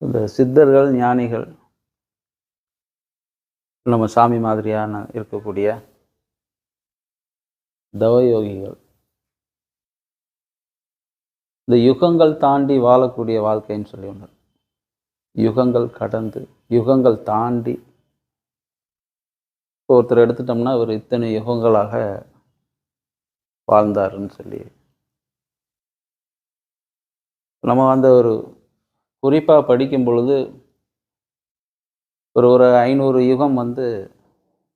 இந்த சித்தர்கள், ஞானிகள், நம்ம சாமி மாதிரியான இருக்கக்கூடிய தவயோகிகள் இந்த யுகங்கள் தாண்டி வாழக்கூடிய வாழ்க்கைன்னு சொல்லி ஒன்று. யுகங்கள் கடந்து, யுகங்கள் தாண்டி ஒருத்தர் எடுத்துட்டோம்னா அவர் இத்தனை யுகங்களாக வாழ்ந்தாருன்னு சொல்லி நம்ம அந்த ஒரு குறிப்பாக படிக்கும் பொழுது ஒரு 500 யுகம்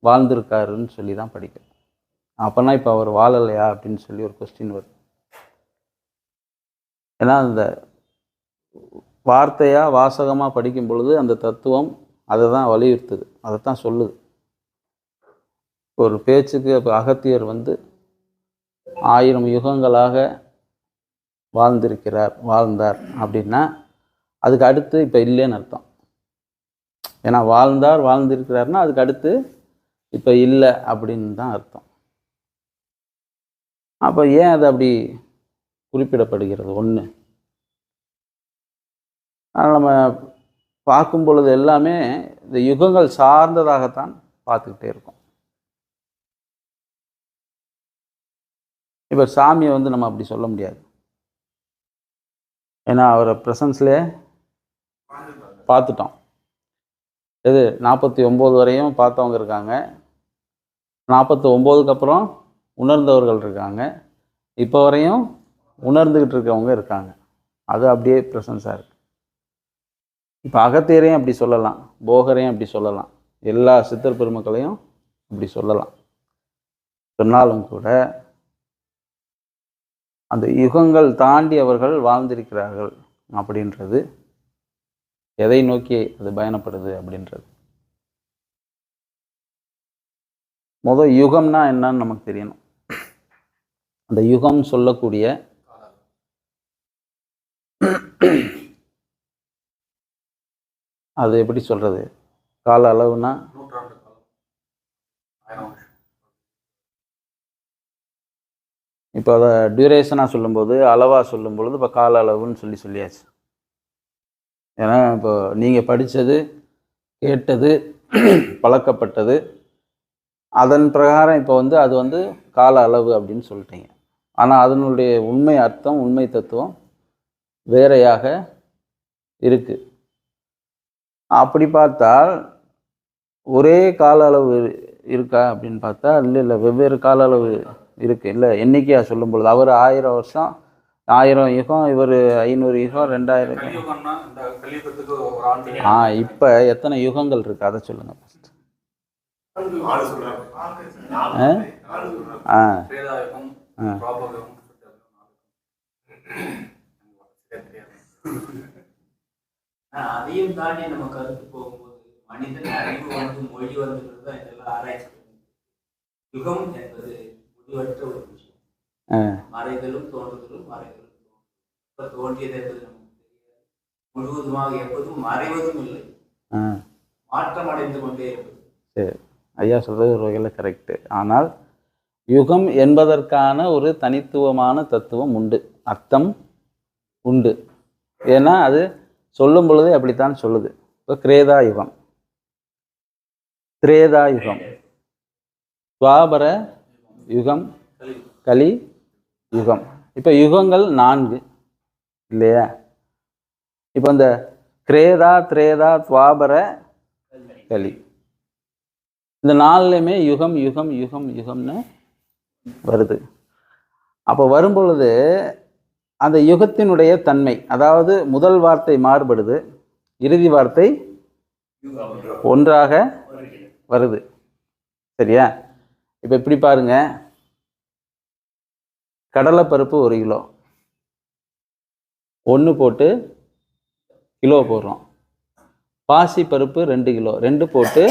வாழ்ந்திருக்காருன்னு சொல்லி தான் படிக்கிறோம். அப்போனா இப்போ அவர் வாழலையா அப்படின்னு சொல்லி ஒரு கொஸ்டின் வரும். ஏன்னா அந்த வார்த்தையாக வாசகமாக படிக்கும் பொழுது அந்த தத்துவம் அதை தான் வலியுறுத்துது, அதை தான் சொல்லுது. ஒரு பேச்சுக்கு இப்போ அகத்தியர் 1000 யுகங்களாக வாழ்ந்தார் அப்படின்னா அதுக்கு அடுத்து இப்போ இல்லைன்னு அர்த்தம். ஏன்னா வாழ்ந்திருக்கிறார்னா அதுக்கு அடுத்து இப்போ இல்லை அப்படின்னு தான் அர்த்தம். அப்போ ஏன் அது அப்படி குறிப்பிடப்படுகிறது? ஒன்று, நம்ம பார்க்கும் பொழுது எல்லாமே இந்த யுகங்கள் சார்ந்ததாகத்தான் பார்த்துக்கிட்டே இருக்கோம். இப்போ சாமியை நம்ம அப்படி சொல்ல முடியாது. ஏன்னா அவரை ப்ரெசன்ஸ்லேயே பார்த்துட்டோம். 49 வரையும் பார்த்தவங்க இருக்காங்க, 49க்கு அப்புறம் உணர்ந்தவர்கள் இருக்காங்க, இப்போ வரையும் உணர்ந்துக்கிட்டு இருக்கவங்க இருக்காங்க. அது அப்படியே ப்ரெசன்ஸாக இருக்குது. இப்போ அகத்தியரையும் அப்படி சொல்லலாம், போகரையும் அப்படி சொல்லலாம், எல்லா சித்தர் பெருமக்களையும் அப்படி சொல்லலாம். சொன்னாலும் கூட அந்த யுகங்கள் தாண்டி அவர்கள் வாழ்ந்திருக்கிறார்கள் அப்படின்றது எதை நோக்கி அது பயணப்படுது அப்படின்றது. முதல் யுகம்னா என்னன்னு நமக்கு தெரியணும். அந்த யுகம் சொல்லக்கூடிய அது எப்படி சொல்றது, கால அளவுனா இப்போ அதை டியூரேஷனாக சொல்லும்போது, அளவாக சொல்லும் பொழுது இப்போ கால அளவுன்னு சொல்லியாச்சு. ஏன்னா இப்போ நீங்கள் படித்தது, கேட்டது, பழக்கப்பட்டது, அதன் பிரகாரம் இப்போ அது கால அளவு அப்படின்னு சொல்லிட்டீங்க. ஆனால் அதனுடைய உண்மை அர்த்தம், உண்மை தத்துவம் வேறையாக இருக்குது. அப்படி பார்த்தால் ஒரே கால அளவு இருக்கா அப்படின்னு பார்த்தா இல்லை, வெவ்வேறு கால அளவு இருக்குது. இல்லை, எண்ணிக்கையாக சொல்லும் பொழுது அவர் 1000 வருஷம், 1000 யுகம், இவர் 500 யுகம், 2000 யுகம். இப்போ எத்தனை யுகங்கள் இருக்கு அதை சொல்லுங்க ஃபர்ஸ்ட். அதையும் தாண்டி நம்ம கருத்து போகும்போது மனிதன் அறிவு மொழி தான் இதெல்லாம் ஆராய்ச்சி. யுகம் என்பது முடிவற்ற ஒரு விஷயம். மறைதலும் தோன்றுதலும், மறைதலும் தோன்றியது என்பது நமக்கு தெரியாது. முழுவதுமாக எப்போதும் மறைவதும் இல்லை, மாற்றம் அடைந்து கொண்டே இருப்பது. சரி, ஐயா சொல்றது ஒரு வகையில் கரெக்டு. ஆனால் யுகம் என்பதற்கான ஒரு தனித்துவமான தத்துவம் உண்டு, அர்த்தம் உண்டு. ஏன்னா அது சொல்லும் பொழுதே அப்படித்தான் சொல்லுது. இப்போ கிரேதா யுகம், திரேதா யுகம், துவாபர யுகம், கலி யுகம். இப்போ யுகங்கள் 4 இல்லையா? இப்போ இந்த கிரேதா, திரேதா, துவாபர, கலி, இந்த 4லையுமே யுகம் யுகம் யுகம் யுகம்னு வருது. அப்போ வரும் பொழுது அந்த யுகத்தினுடைய தன்மை, அதாவது முதல் வார்த்தை மாறுபடுது, இறுதி வார்த்தை ஒன்றாக வருது. சரியா? இப்போ இப்படி பாருங்க, கடலைப்பருப்பு 1 கிலோ, 1 போட்டு கிலோ போடுறோம். பாசி பருப்பு 2 கிலோ, 2 போட்டு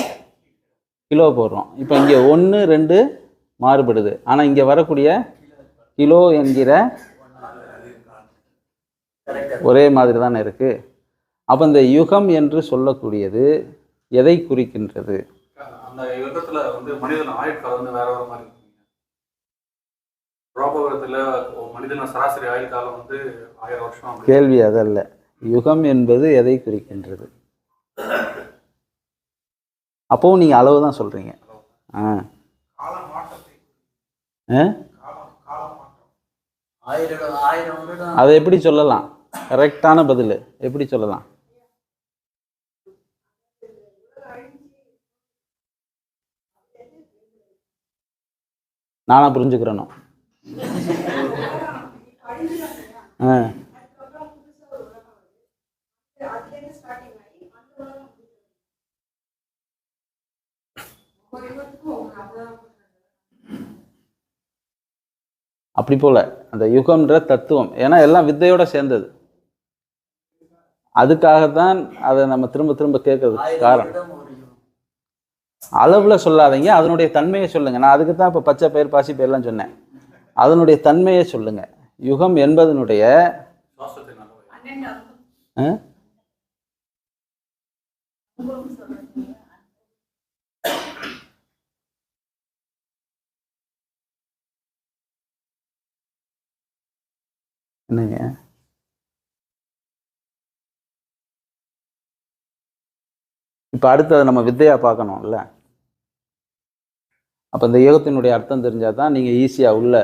கிலோ போடுறோம். இப்போ இங்கே 1, 2 மாறுபடுது, ஆனால் இங்கே வரக்கூடிய கிலோ என்கிற ஒரே மாதிரி தானே இருக்கு. அப்போ இந்த யுகம் என்று சொல்லக்கூடியது எதை குறிக்கின்றது? அந்த யுகத்துல மனிதன் ஆயுட்காலம் வேற வேற மாதிரி இருக்கு. புரோபகத்துல மனிதன சராசரி ஆயுட்காலம் 1000 வருஷம். கேள்வி அதல்ல, யுகம் என்பது எதை குறிக்கின்றது? அப்போவும் நீங்கள் அளவு தான் சொல்கிறீங்க. அதை எப்படி சொல்லலாம்? கரெக்டான பதில் எப்படி சொல்லலாம்? நானா புரிஞ்சுக்கிறேனோ? அப்படி போல அந்த யுகம்ன்ற தத்துவம், ஏன்னா எல்லாம் வித்தையோட சேர்ந்தது. அதுக்காகத்தான் அதை நம்ம திரும்ப திரும்ப கேட்கறது காரணம். அளவுல சொல்லாதீங்க, அதனுடைய தன்மையை சொல்லுங்க. நான் அதுக்கு தான் இப்போ பச்சை பயிர் பாசி பயிரெலாம் சொன்னேன். அதனுடைய தன்மையை சொல்லுங்க. யுகம் என்பதனுடைய என்னங்க? இப்போ அடுத்தது நம்ம வித்தையா பார்க்கணும்ல. அப்போ இந்த யுகத்தினுடைய அர்த்தம் தெரிஞ்சால் தான் நீங்கள் ஈஸியாக உள்ள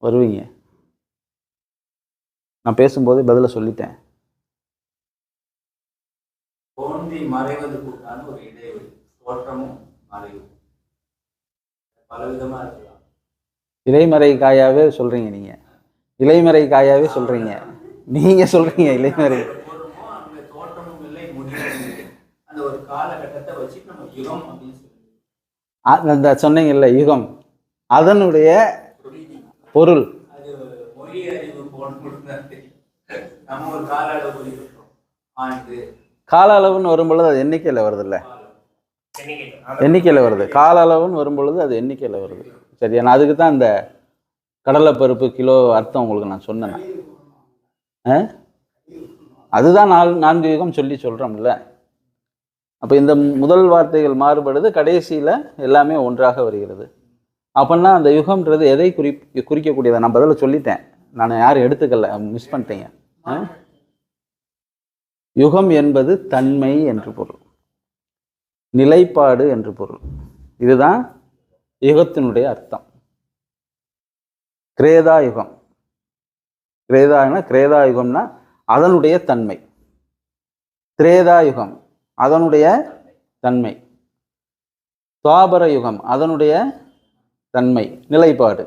வருவீங்க. நான் பேசும்போது பதில சொல்லிட்டேன். தோன்றி மறைவதற்கான ஒரு இடைவெளி, தோற்றமும் மறைவும் பலவிதமா இருக்கலாம். இலைமறை காயாவே சொல்றீங்க நீங்க. இலைமறை காயாவே சொல்றீங்க நீங்க. சொல்றீங்க இலைமறை தோற்றமும் இல்லை, முடிவும் இல்லை. அந்த ஒரு காலகட்டத்தை வச்சு நம்ம யுகம் அப்படின்னு சொல்லி அந்த சொன்னீங்கல்ல யுகம், அதனுடைய பொருள். அது மொழி அறிவு போன நம்ம ஒரு கால அளவு இருக்கிறோம். ஆண்டு கால அளவுன்னு வரும்பொழுது அது எண்ணிக்கையில் வருது இல்லை? எண்ணிக்கையில் வருது. கால அளவுன்னு வரும்பொழுது அது எண்ணிக்கையில் வருது. சரியா? நான் அதுக்கு தான் இந்த கடலைப்பருப்பு கிலோ அர்த்தம் உங்களுக்கு நான் சொன்னேன். அதுதான் 4 யுகம் சொல்லி சொல்கிறோம்ல. அப்போ இந்த முதல் வார்த்தைகள் மாறுபடுது, கடைசியில் எல்லாமே ஒன்றாக வருகிறது. அப்படின்னா அந்த யுகம்ன்றது எதை குறிக்கக்கூடியதை நான் பதில சொல்லிட்டேன். நான் யாரும் எடுத்துக்கல, மிஸ் பண்ணிட்டீங்க. யுகம் என்பது தன்மை என்று பொருள், நிலைப்பாடு என்று பொருள். இதுதான் யுகத்தினுடைய அர்த்தம். கிரேதா யுகம், கிரேதா யுகம்னா அதனுடைய தன்மை. திரேதா யுகம் அதனுடைய தன்மை. துவாபர யுகம் அதனுடைய தன்மை, நிலைப்பாடு.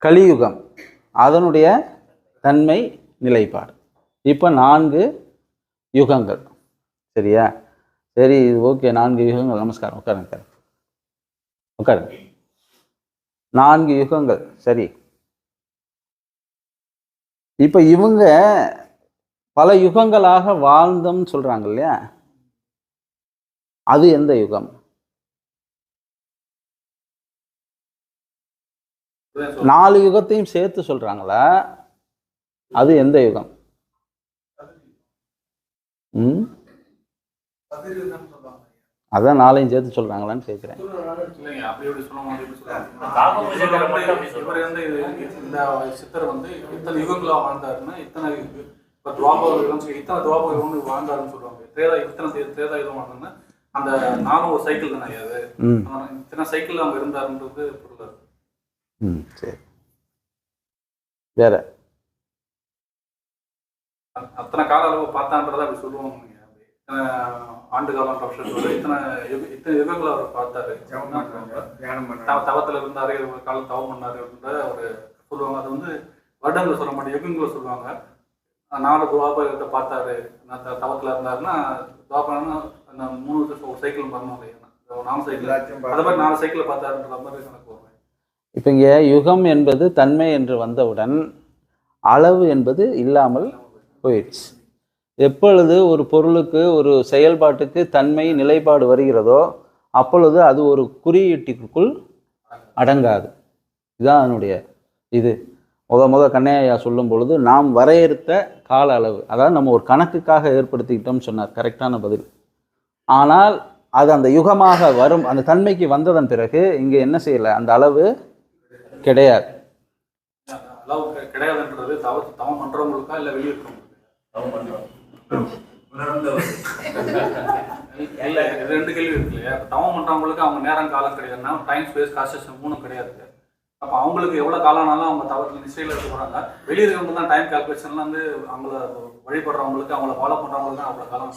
கலியுகம் அதனுடைய தன்மை, நிலைப்பாடு. இப்போ 4 யுகங்கள். சரியா? சரி, ஓகே. 4 யுகங்கள். நமஸ்காரம். உட்காருங்க உட்காருங்க. 4 யுகங்கள். சரி, இப்போ இவங்க பல யுகங்களாக வாழ்ந்தோம்னு சொல்றாங்க இல்லையா? அது எந்த யுகம்? 4 யுகத்தையும் சேர்த்து சொல்றாங்களா? அது எந்த யுகம்? அதான் 4ஐயும் சேர்த்து சொல்றாங்களான்னு கேட்கிறேன். சித்தர் வந்து இத்தனை யுகங்களா வாழ்ந்தாருன்னா இத்தனை துவாபர யுகம் வாழ்ந்தாருன்னு சொல்லுவாங்க. திரேதா யுகம் வாழ்ந்தாருன்னா அந்த 4 ஒரு சைக்கிள் தானே அது. இத்தனை சைக்கிள் அவங்க இருந்தாருன்றது பொருள். சரி, வேற அத்தனை கால அளவு பார்த்தான்றதை அப்படி சொல்லுவாங்க. இத்தனை ஆண்டு காலம் இத்தனை யுகங்களை அவர் பார்த்தாரு, தவத்தில் இருந்தாரு, ஒரு காலம் தவம் பண்ணாரு அப்படின்ற ஒரு சொல்லுவாங்க. அது வந்து வருடங்களை சொல்ல மாட்டேன், யுகங்களை சொல்லுவாங்க. 4 துவாபரத்தை பார்த்தாரு, தவத்தில் இருந்தாருன்னா துவாபரம்னா அந்த 3 சைக்கிள் பண்ணணும். 4 சைக்கிள், அதை மாதிரி 4 சைக்கிளை பார்த்தாருன்ற மாதிரி கணக்கு வருவேன். இப்போ இங்கே யுகம் என்பது தன்மை என்று வந்தவுடன் அளவு என்பது இல்லாமல் போயிடுச்சு. எப்பொழுது ஒரு பொருளுக்கு, ஒரு செயல்பாட்டுக்கு தன்மை, நிலைப்பாடு வருகிறதோ அப்பொழுது அது ஒரு குறியீட்டுக்குள் அடங்காது. இதுதான் அதனுடைய இது. முத கண்ணையா சொல்லும் பொழுது நாம் வரையறுத்த கால அளவு, அதாவது நம்ம ஒரு கணக்குக்காக ஏற்படுத்திக்கிட்டோம்னு சொன்னார். கரெக்டான பதில். ஆனால் அது அந்த யுகமாக வரும், அந்த தன்மைக்கு வந்ததன் பிறகு இங்கே என்ன செய்யலை, அந்த அளவு கிடையாது. அளவு கிடையாதுன்றது தவம் பண்றவங்களுக்கா இல்லை வெளியிருக்கவங்களுக்கு? இல்லை, இது 2 கேள்வி இருக்கு இல்லையா? தவம் பண்ணுறவங்களுக்கு அவங்க நேரம் காலம் கிடையாதுன்னா டைம் ஸ்பேஸ் கான்செப்ஷன் 3 கிடையாது. அப்போ அவங்களுக்கு எவ்வளோ காலம் ஆனாலும் அவங்க தவத்தில் நிச்சயில் இருக்க போகிறாங்க. வெளியே இருக்கவங்க தான் டைம் கால்குலேஷன்லாம் வந்து அவங்கள வழிபடுறவங்களுக்கு அவங்கள ஃபாலோ பண்ணுறவங்களுக்கு தான் அவ்வளோ காலம்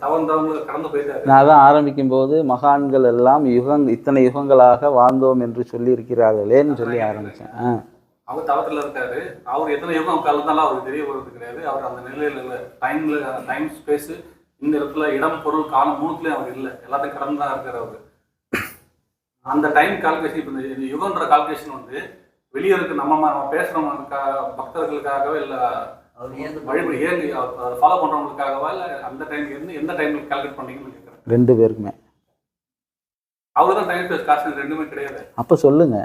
தவறுந்தவங்களுக்கு கடந்து போயிட்டாரு. நான் அதான் ஆரம்பிக்கும் போது மகான்கள் எல்லாம் இத்தனை யுகங்களாக வாழ்ந்தோம் என்று சொல்லி இருக்கிறார்களேன்னு சொல்லி ஆரம்பித்தேன். அவர் தவத்தில் இருக்காரு. அவர் எத்தனை யுகம் கலந்தாலும் அவருக்கு தெரிய போகிறது கிடையாது. அவர் அந்த நிலையில் இல்லை. டைம் ஸ்பேஸு இந்த இடத்துல இடம் பொருள் காலம் 3த்துலேயும் அவர் இல்லை. எல்லாத்தையும் கடந்து தான் இருக்கார் அவர். அந்த டைம் கால்குலேஷன் இப்போ இந்த யுகன்ற கால்குலேஷன் வந்து வெளியே இருக்கு நம்ம பேசுகிறவங்களுக்காக பக்தர்களுக்காகவே இல்லை வழிபடி ஏறி அதை ஃபாலோ பண்ணுறவங்களுக்காகவா இல்லை அந்த டைம் இருந்து எந்த டைமில் கால்குலேட் பண்ணீங்கன்னு கேட்குறேன். 2 பேருக்குமே. அவர் தான் டைம் ஸ்பேஸ் காசு 2மே கிடையாது. அப்போ சொல்லுங்க,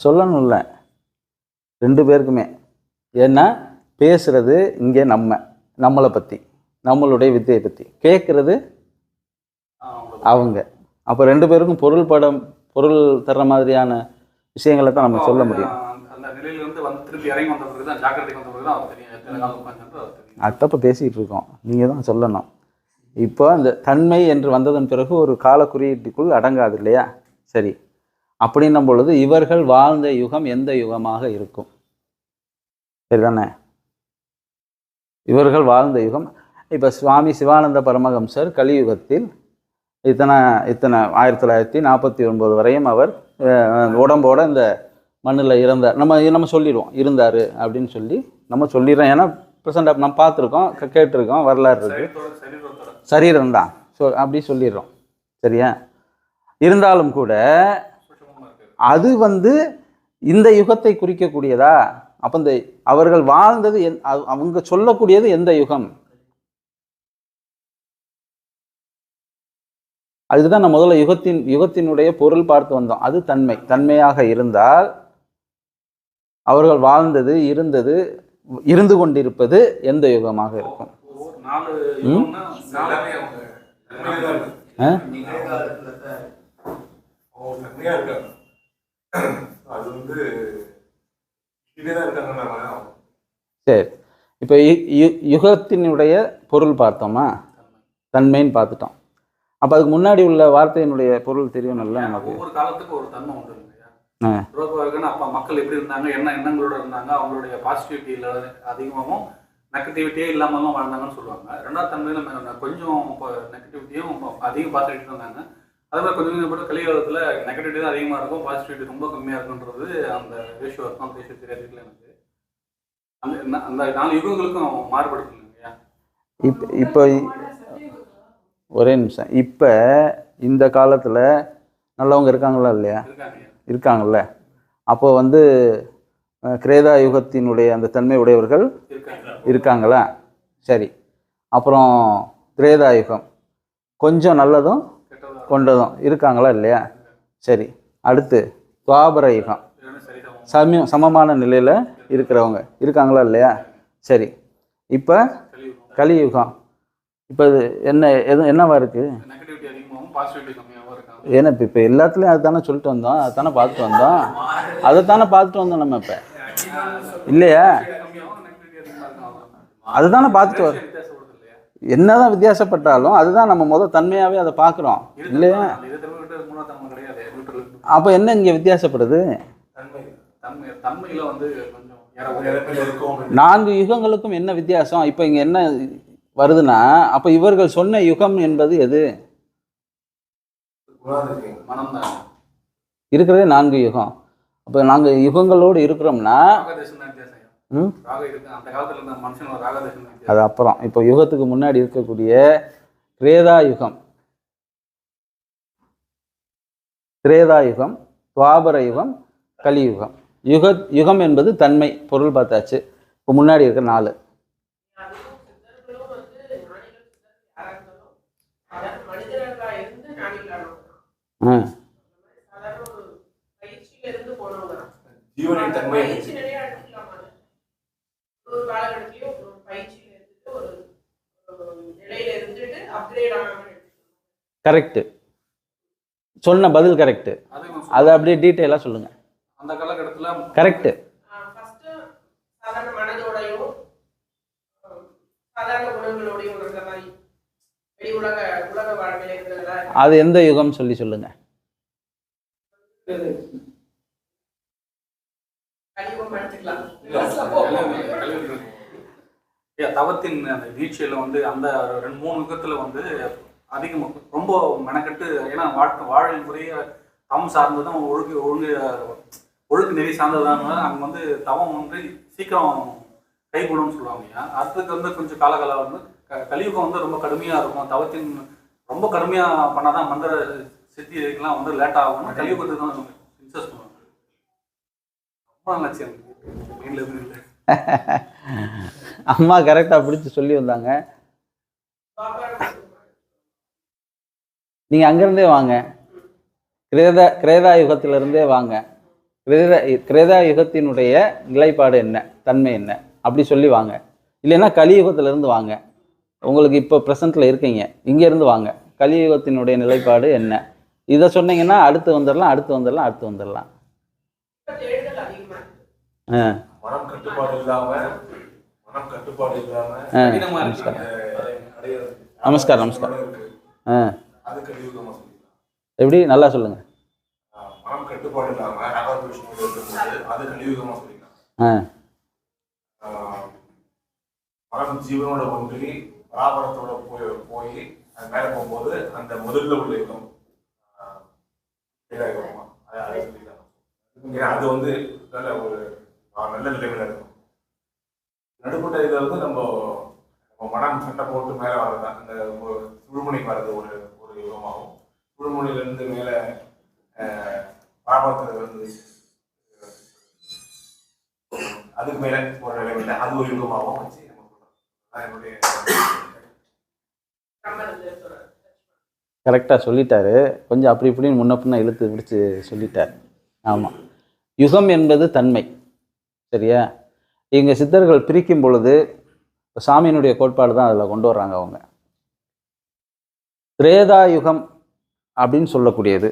சொல்லணும்ல 2 பேருக்குமே. ஏன்னா பேசுறது இங்கே நம்மளை பற்றி, நம்மளுடைய வித்தையை பற்றி, கேட்குறது அவங்க. அப்போ 2 பேருக்கும் பொருள் தர்ற மாதிரியான விஷயங்களை தான் நம்ம சொல்ல முடியும். அந்த நிலையிலிருந்து வந்து திருப்பி இறங்கி வந்த பிறகு தான் ஜாக்கிரதைக்கு வந்த பிறகு தான் அவர் தெரியும் எத்தனை காலம் உட்காந்து. அதப்போ பேசிகிட்டு இருக்கோம், நீங்கள் தான் சொல்லணும். இப்போ இந்த தன்மை என்று வந்ததன் பிறகு ஒரு கால குறியீட்டுக்குள் அடங்காது இல்லையா? சரி, அப்படின்னும் பொழுது இவர்கள் வாழ்ந்த யுகம் எந்த யுகமாக இருக்கும்? சரிதானே? இவர்கள் வாழ்ந்த யுகம் இப்போ சுவாமி சிவானந்த பரமஹம்சர் கலியுகத்தில் இத்தனை 1949 வரையும் அவர் உடம்போட இந்த மண்ணில் இருந்தார். நம்ம சொல்லிடுவோம் இருந்தார் அப்படின்னு சொல்லி நம்ம சொல்லிடுறோம். ஏன்னா ப்ரெசண்டாக நம்ம பார்த்துருக்கோம், கேட்டிருக்கோம், வரலாறு இருக்குது. சரீரம் தான் அப்படி சொல்லிடுறோம். சரியா? இருந்தாலும் கூட அது வந்து இந்த யுகத்தை குறிக்கக்கூடியதா? அப்போ இந்த அவர்கள் வாழ்ந்தது அவங்க சொல்லக்கூடியது எந்த யுகம்? அதுதான் நம்ம முதல்ல யுகத்தினுடைய பொருள் பார்த்து வந்தோம். அது தன்மையாக இருந்தால் அவர்கள் வாழ்ந்தது இருந்து கொண்டிருப்பது எந்த யுகமாக இருக்கும்? சரி, இப்போ யுகத்தினுடைய பொருள் பார்த்தோமா? தன்மைன்னு பார்த்துட்டோம். அப்போ அதுக்கு முன்னாடி உள்ள வார்த்தையினுடைய பொருள் தெரியணும்ல நமக்கு. ஒவ்வொரு காலத்துக்கு ஒரு தன்மை உண்டு இல்லையா? அப்போ மக்கள் எப்படி இருந்தாங்க, என்ன எண்ணங்களோட இருந்தாங்க, அவங்களுடைய பாசிட்டிவிட்டியில் அதிகமாகவும் நெகட்டிவிட்டியே இல்லாமலும் வாழ்ந்தாங்கன்னு சொல்லுவாங்க. 2வது தன்மையில் கொஞ்சம் நெகட்டிவிட்டியும் அதிகம் பாசிட்டிவிட்டி இருந்தாங்க. அதே மாதிரி கொஞ்சம் கூட கலியுகத்தில் நெகட்டிவிட்டி தான் அதிகமாக இருக்கும், பாசிட்டிவிட்டி ரொம்ப கம்மியாக இருக்குன்றது அந்த ரேஷியோ இருக்கும். அந்த ரேஷியோ தெரியாதுல எனக்கு. அந்த 4 யுகங்களுக்கும் மாறுபடுது இல்லையா? இப்போ ஒரே நிமிஷம். இப்போ இந்த காலத்தில் நல்லவங்க இருக்காங்களா இல்லையா? இருக்காங்கல்ல. அப்போ வந்து கிரேதா யுகத்தினுடைய அந்த தன்மை உடையவர்கள் இருக்காங்களா? சரி, அப்புறம் திரேதா யுகம் கொஞ்சம் நல்லதும் கொண்டதும் இருக்காங்களா இல்லையா? சரி, அடுத்து துவாபர யுகம் சமமான நிலையில் இருக்கிறவங்க இருக்காங்களா இல்லையா? சரி, இப்போ கலியுகம் இப்போ இது என்னவா இருக்குது? ஏன்னா இப்போ எல்லாத்துலேயும் அதுதானே சொல்லிட்டு வந்தோம், அதுதானே பார்த்துட்டு வந்தோம், நம்ம இப்போ இல்லையா? அதுதானே பார்த்துட்டு வரோம். என்னதான் வித்தியாசப்பட்டாலும் அதுதான் நம்ம தன்மையாகவே அதை பார்க்குறோம் இல்லையா? அப்போ என்ன இங்கே வித்தியாசப்படுது? 4 யுகங்களுக்கும் என்ன வித்தியாசம்? இப்போ இங்கே என்ன வருதுன்னா, அப்போ இவர்கள் சொன்ன யுகம் என்பது எது? இருக்கிறதே 4 யுகம். அப்போ நாங்கள் யுகங்களோடு இருக்கிறோம்னா அது அப்புறம் இப்போ யுகத்துக்கு முன்னாடி இருக்கக்கூடிய திரேதா யுகம், துவாபர யுகம், கலியுகம். யுகம் என்பது தன்மை பொருள் பார்த்தாச்சு. இப்போ முன்னாடி இருக்க 4 கரெக்ட். சொன்ன பதில் கரெக்ட். அதை அப்படியே டீட்டெயிலாக சொல்லுங்க. அந்த காலகட்டத்தில் கரெக்ட். மனதோடையும் குணங்களோடையும் இருக்கிற மாதிரி வெளி உலக உலக வாழ்க்கையில இருக்கிறதா அது எந்த யுகம் சொல்லி சொல்லுங்க. கலியுகம் எடுத்துக்கலாம். தவத்தின் அந்த நீட்சியில வந்து அந்த 2-3 யுகத்துல வந்து அதிகம் ரொம்ப மெனக்கட்டு, ஏன்னா வாழ்வின் முறைய தவம் சார்ந்ததும் ஒழுக்கு நெறி சார்ந்ததுனால அங்க வந்து தவம் வந்து சீக்கிரம் கைகூடும்னு சொல்லுவாங்க. அதுக்கு வந்து கொஞ்சம் காலகாலம் வந்து கலியுகம் வந்து ரொம்ப கடுமையா இருக்கும். தவத்தின் ரொம்ப கடுமையா பண்ணாதான் மந்திர சித்தி இதுக்கெல்லாம் வந்து லேட் ஆகும். கலியுகத்துக்கு தான் இன்சஸ்ட் பண்ணுவாங்க. ரொம்ப நல்லாச்சு எனக்கு. அம்மா கரெக்டா பிடிச்சி சொல்லி வந்தாங்க. நீங்க அங்கிருந்தே வாங்க, கிரேதா யுகத்திலிருந்தே வாங்க. கிரேதா யுகத்தினுடைய நிலைப்பாடு என்ன, தன்மை என்ன, அப்படி சொல்லி வாங்க. இல்லைன்னா கலியுகத்திலிருந்து வாங்க. உங்களுக்கு இப்போ ப்ரெசண்ட்ல இருக்கீங்க, இங்க இருந்து வாங்க. கலியுகத்தினுடைய நிலைப்பாடு என்ன, இதை சொன்னீங்கன்னா அடுத்து வந்துடலாம். மனம் கட்டுப்பாடு இல்லாம நமஸ்காரம். எப்படி நல்லா சொல்லுங்க. மனம் கட்டுப்பாடு இல்லாம அது கலியுகமா சொல்லிக்கலாம். மனம் ஜீவனோட ஒன்றி பராபரத்தோட போய் அது மேல போகும்போது அந்த முதல்ல உள்ள யுகம் அது வந்து நல்ல ஒரு நல்ல நிலைமையில இருக்கும். நடுப்பட்ட இதை வந்து நம்ம மனம் சட்டை போட்டு மேல வர்றது, அந்த சுழுமுனைக்கு வர்றது ஒரு யுகமாகும். சுழுமுனையில இருந்து மேல பராபரத்துல வந்து அதுக்கு மேல ஒரு நிலைமையில அது ஒரு யுகமாகவும் வச்சு நம்ம சொல்றோம். என்னுடைய கரெக்டாக சொல்லிட்டாரு. கொஞ்சம் அப்படி இப்படின்னு முன்ன பின்ன இழுத்து பிடிச்சி சொல்லிட்டார். ஆமாம், யுகம் என்பது தன்மை. சரியா? இங்கே சித்தர்கள் பிரிக்கும் பொழுது சாமியினுடைய கோட்பாடு தான் அதில் கொண்டு வர்றாங்க அவங்க. கிரேதா யுகம் அப்படின்னு சொல்லக்கூடியது,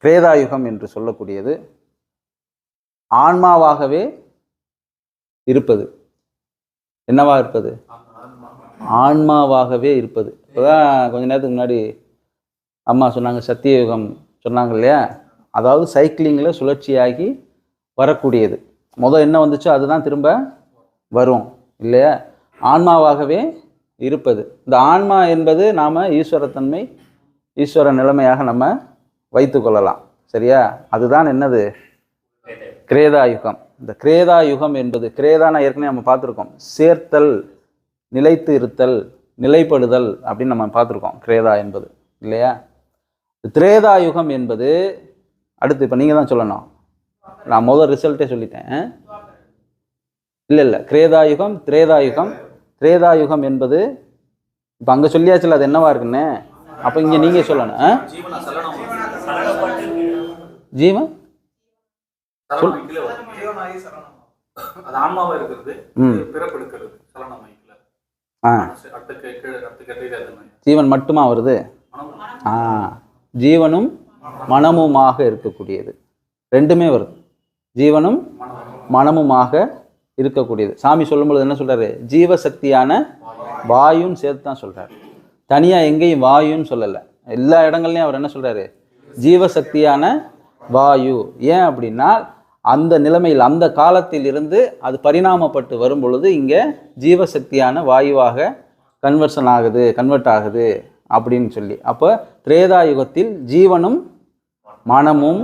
கிரேதா யுகம் என்று சொல்லக்கூடியது ஆன்மாவாகவே இருப்பது. என்னவா இருப்பது? ஆன்மாவாகவே இருப்பது. இப்போதான் கொஞ்ச நேரத்துக்கு முன்னாடி அம்மா சொன்னாங்க, சத்தியயுகம் சொன்னாங்க இல்லையா? அதாவது சைக்கிளிங்கில் சுழற்சியாகி வரக்கூடியது. முதல் என்ன வந்துச்சோ அதுதான் திரும்ப வரும் இல்லையா? ஆன்மாவாகவே இருப்பது. இந்த ஆன்மா என்பது நாம் ஈஸ்வரத்தன்மை, ஈஸ்வர நிலைமையாக நம்ம வைத்து கொள்ளலாம். சரியா? அதுதான் என்னது? கிரேதா யுகம். இந்த கிரேதா யுகம் என்பது, கிரேதான ஏற்கனவே நம்ம பார்த்துருக்கோம், சேர்த்தல், நிலைத்து இருத்தல், நிலைப்படுதல் அப்படின்னு நம்ம பார்த்துருக்கோம் கிரேதா என்பது இல்லையா? திரேதா யுகம் என்பது அடுத்து இப்போ நீங்கள் தான் சொல்லணும். நான் முதல் ரிசல்ட்டே சொல்லிட்டேன். இல்லை கிரேதா யுகம், திரேதா யுகம். திரேதா யுகம் என்பது இப்போ அங்கே சொல்லியாச்சுல, அது என்னவா இருக்குன்னு. அப்போ இங்கே நீங்கள் சொல்லணும். ஜீவன் அது ஆன்மாவா இருக்கிறது, பிறப்பெடுக்கிறது சலனமாயிக்கல. ஜீவன் மட்டுமா வருது? ஜீவனும் மனமுமாக இருக்கக்கூடியது, ரெண்டுமே வருது. ஜீவனும் மனமுமாக இருக்கக்கூடியது. சாமி சொல்லும்பொழுது என்ன சொல்றாரு? ஜீவசக்தியான வாயுன்னு சேர்த்து தான் சொல்றாரு. தனியா எங்கேயும் வாயுன்னு சொல்லலை. எல்லா இடங்கள்லையும் அவர் என்ன சொல்றாரு? ஜீவசக்தியான வாயு. ஏன் அப்படின்னா அந்த நிலைமையில், அந்த காலத்தில் இருந்து அது பரிணாமப்பட்டு வரும் பொழுது இங்கே ஜீவசக்தியான வாயுவாக கன்வெர்ட் ஆகுது அப்படின்னு சொல்லி. அப்போ திரேதா யுகத்தில் ஜீவனும் மனமும்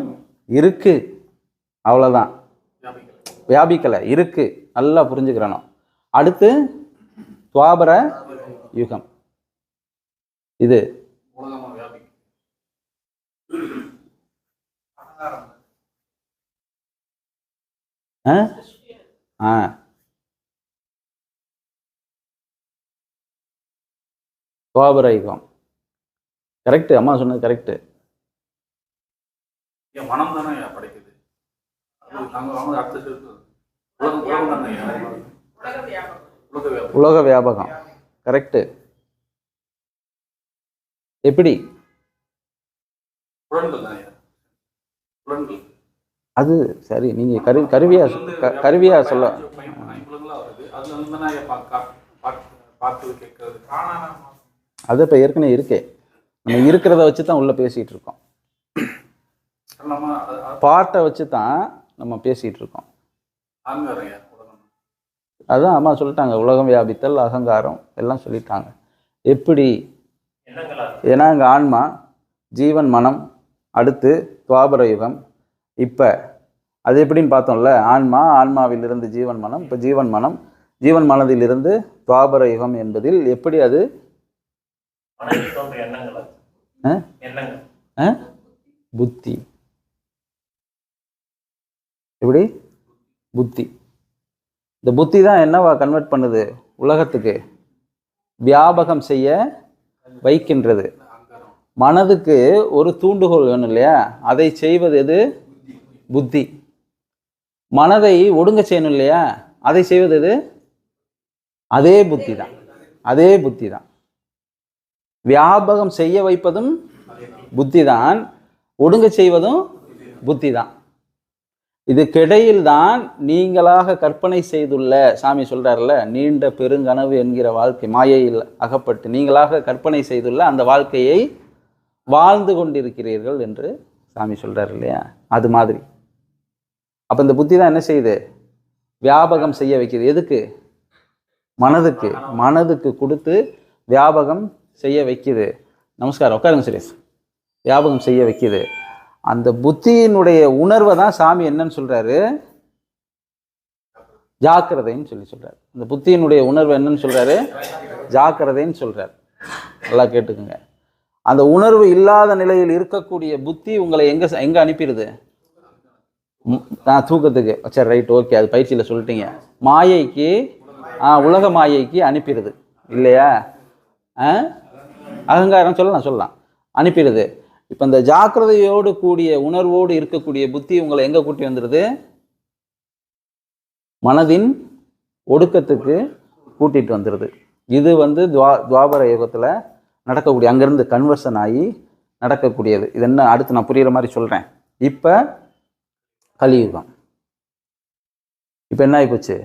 இருக்கு, அவ்வளோதான். வியாபிக்கலை, இருக்கு. நல்லா புரிஞ்சுக்கிறணும். அடுத்து துவாபர யுகம். இது துவாபர யுகம். கரெக்டு, அம்மா சொன்னது கரெக்டு. மனம் தானே படைக்குது. உலக வியாபகம். கரெக்டு. எப்படி? அது சரி, நீங்க கருவியா சொல்ல பார்த்து கேட்கறது அது இப்போ ஏற்கனவே இருக்கே, நம்ம இருக்கிறத வச்சு தான் உள்ளே பேசிகிட்டு இருக்கோம். நம்ம பாட்டை வச்சு தான் நம்ம பேசிகிட்டு இருக்கோம். அகங்காரம் உலகம். அதான் அம்மா சொல்லிட்டாங்க, உலகம் வியாபித்தல், அகங்காரம் எல்லாம் சொல்லிட்டாங்க. எப்படி? ஏன்னா இங்கே ஆன்மா, ஜீவன், மனம், அடுத்து துவாபர யுகம். இப்போ அது எப்படின்னு பார்த்தோம்ல, ஆன்மா, ஆன்மாவிலிருந்து ஜீவன் மனம், இப்போ ஜீவன் மனம், ஜீவன் மனதிலிருந்து துவாபர யுகம் என்பதில் எப்படி அது புத்தி. எப்படி? புத்தி. இந்த புத்தி தான் என்னவா கன்வெர்ட் பண்ணுது? உலகத்துக்கு வியாபகம் செய்ய வைக்கின்றது. மனதுக்கு ஒரு தூண்டுகோல் வேணும் இல்லையா? அதை செய்வது எது? புத்தி. மனதை ஒடுங்க செய்யணும் இல்லையா? அதை செய்வது எது? அதே புத்தி தான். அதே புத்தி தான். வியாபகம் செய்ய வைப்பதும் புத்தி தான், ஒடுங்க செய்வதும் புத்தி தான். இதுக்கிடையில் தான் நீங்களாக கற்பனை செய்துள்ள, சாமி சொல்றாருல, நீண்ட பெருங்கனவு என்கிற வாழ்க்கை, மாயையில் அகப்பட்டு நீங்களாக கற்பனை செய்துள்ள அந்த வாழ்க்கையை வாழ்ந்து கொண்டிருக்கிறீர்கள் என்று சாமி சொல்றாரு இல்லையா? அது மாதிரி அப்போ இந்த புத்தி தான் என்ன செய்யுது? வியாபகம் செய்ய வைக்குது. எதுக்கு? மனதுக்கு. மனதுக்கு கொடுத்து வியாபகம் செய்ய வைக்குது. நமஸ்காரம், உட்காருங்க சுரேஷ். வியாபகம் செய்ய வைக்குது. அந்த புத்தியினுடைய உணர்வை தான் சாமி என்னன்னு சொல்றாரு? ஜாக்கிரதைன்னு சொல்றாரு. இந்த புத்தியினுடைய உணர்வு என்னன்னு சொல்றாரு? ஜாக்கிரதைன்னு சொல்றாரு. நல்லா கேட்டுக்குங்க. அந்த உணர்வு இல்லாத நிலையில் இருக்கக்கூடிய புத்தி உங்களை எங்க அனுப்பிடுது? தூக்கத்துக்கு. சரி, ரைட், ஓகே, அது பயிற்சியில் சொல்லிட்டீங்க. மாயைக்கு, உலக மாயைக்கு அனுப்பிடுது இல்லையா? அகங்காரம் சொல்லலாம் அனுப்பிடுது. இப்போ இந்த ஜாக்கிரதையோடு கூடிய உணர்வோடு இருக்கக்கூடிய புத்தி உங்களை எங்கே கூட்டி வந்துடுது? மனதின் ஒடுக்கத்துக்கு கூட்டிகிட்டு வந்துடுது. இது துவாபர யுகத்தில் நடக்கக்கூடிய, அங்கேருந்து கன்வர்ஷன் ஆகி நடக்கக்கூடியது. இது என்ன அடுத்து நான் புரிகிற மாதிரி சொல்கிறேன். இப்போ கலியுகம். இப்போ என்ன ஆகிப்போச்சு?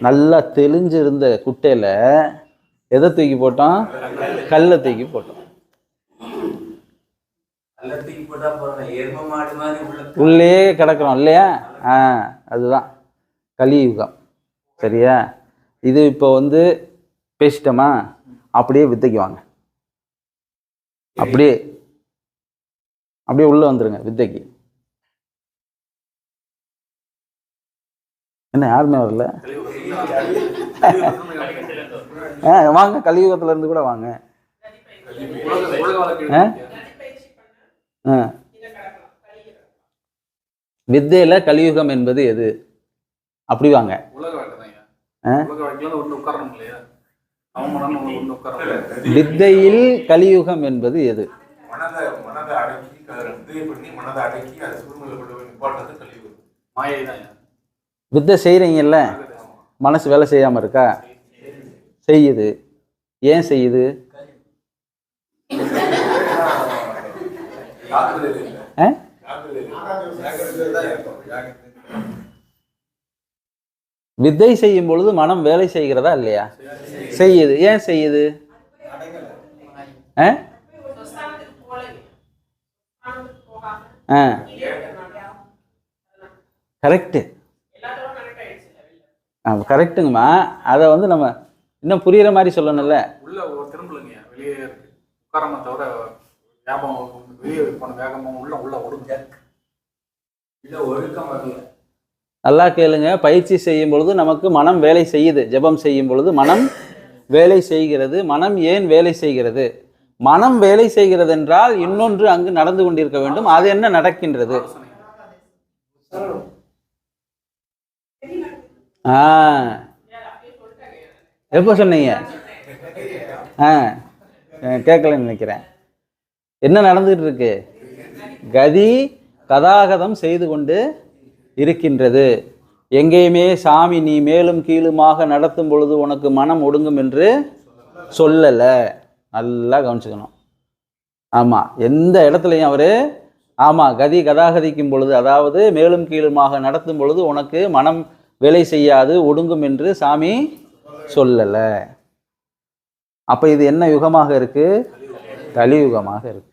நல்லா தெளிஞ்சிருந்த குட்டையில் எதை தூக்கி போட்டோம்? கல்லை தூக்கி போட்டோம். உள்ளே கிடக்கிறோம் இல்லையா? அதுதான் கலியுகம். சரியா? இது இப்போ பேசிட்டோமா? அப்படியே வித்தைக்கு வாங்க. அப்படியே உள்ள வந்துருங்க வித்தைக்கு. என்ன யாருமே வரல? வாங்க, கலியுகத்துல இருந்து கூட வாங்க. வித்தையில கலியுகம் என்பது எது? அப்படி வாங்க. வித்தையில் கலியுகம் என்பது எது? வித்தை செய்யறீங்கல்ல, மனசு வேலை செய்யாம இருக்கா? செய்யுது. ஏன் செய்யுது? வித்தை செய்யும் பொழுது மனம் வேலை செய்கிறதா இல்லையா? செய்யுது. ஏன் செய்யுது? கரெக்டு, கரெக்டுங்கம்மா. அதை நம்ம இன்னும் புரியுற மாதிரி சொல்லணும்ல. உள்ள திரும்பலங்க, வெளியே உட்காரமா தவிர வியாபம் வெளியே போன வேகமும் உள்ள ஒழுக்கம் வரல. நல்லா கேளுங்க. பயிற்சி செய்யும் பொழுது நமக்கு மனம் வேலை செய்யுது. ஜெபம் செய்யும் பொழுது மனம் வேலை செய்கிறது. மனம் ஏன் வேலை செய்கிறது? மனம் வேலை செய்கிறது என்றால் இன்னொன்று அங்கு நடந்து கொண்டிருக்க வேண்டும். அது என்ன நடக்கின்றது? எப்போ சொன்னீங்க? கேட்கலன்னு நினைக்கிறேன். என்ன நடந்துட்டு இருக்கு? கதி கதாகதம் செய்து கொண்டு இருக்கின்றது. எங்கேயுமே சாமி நீ மேலும் கீழுமாக நடத்தும் பொழுது உனக்கு மனம் ஒடுங்கும் என்று சொல்லலை. நல்லா கவனிச்சுக்கணும். ஆமாம், எந்த இடத்துலையும் அவர் கதி கதாகதிக்கும் பொழுது, அதாவது மேலும் கீழுமாக நடத்தும் பொழுது உனக்கு மனம் வேலை செய்யாது, ஒடுங்கும் என்று சாமி சொல்லலை. அப்ப இது என்ன யுகமாக இருக்கு? கலியுகமாக இருக்கு.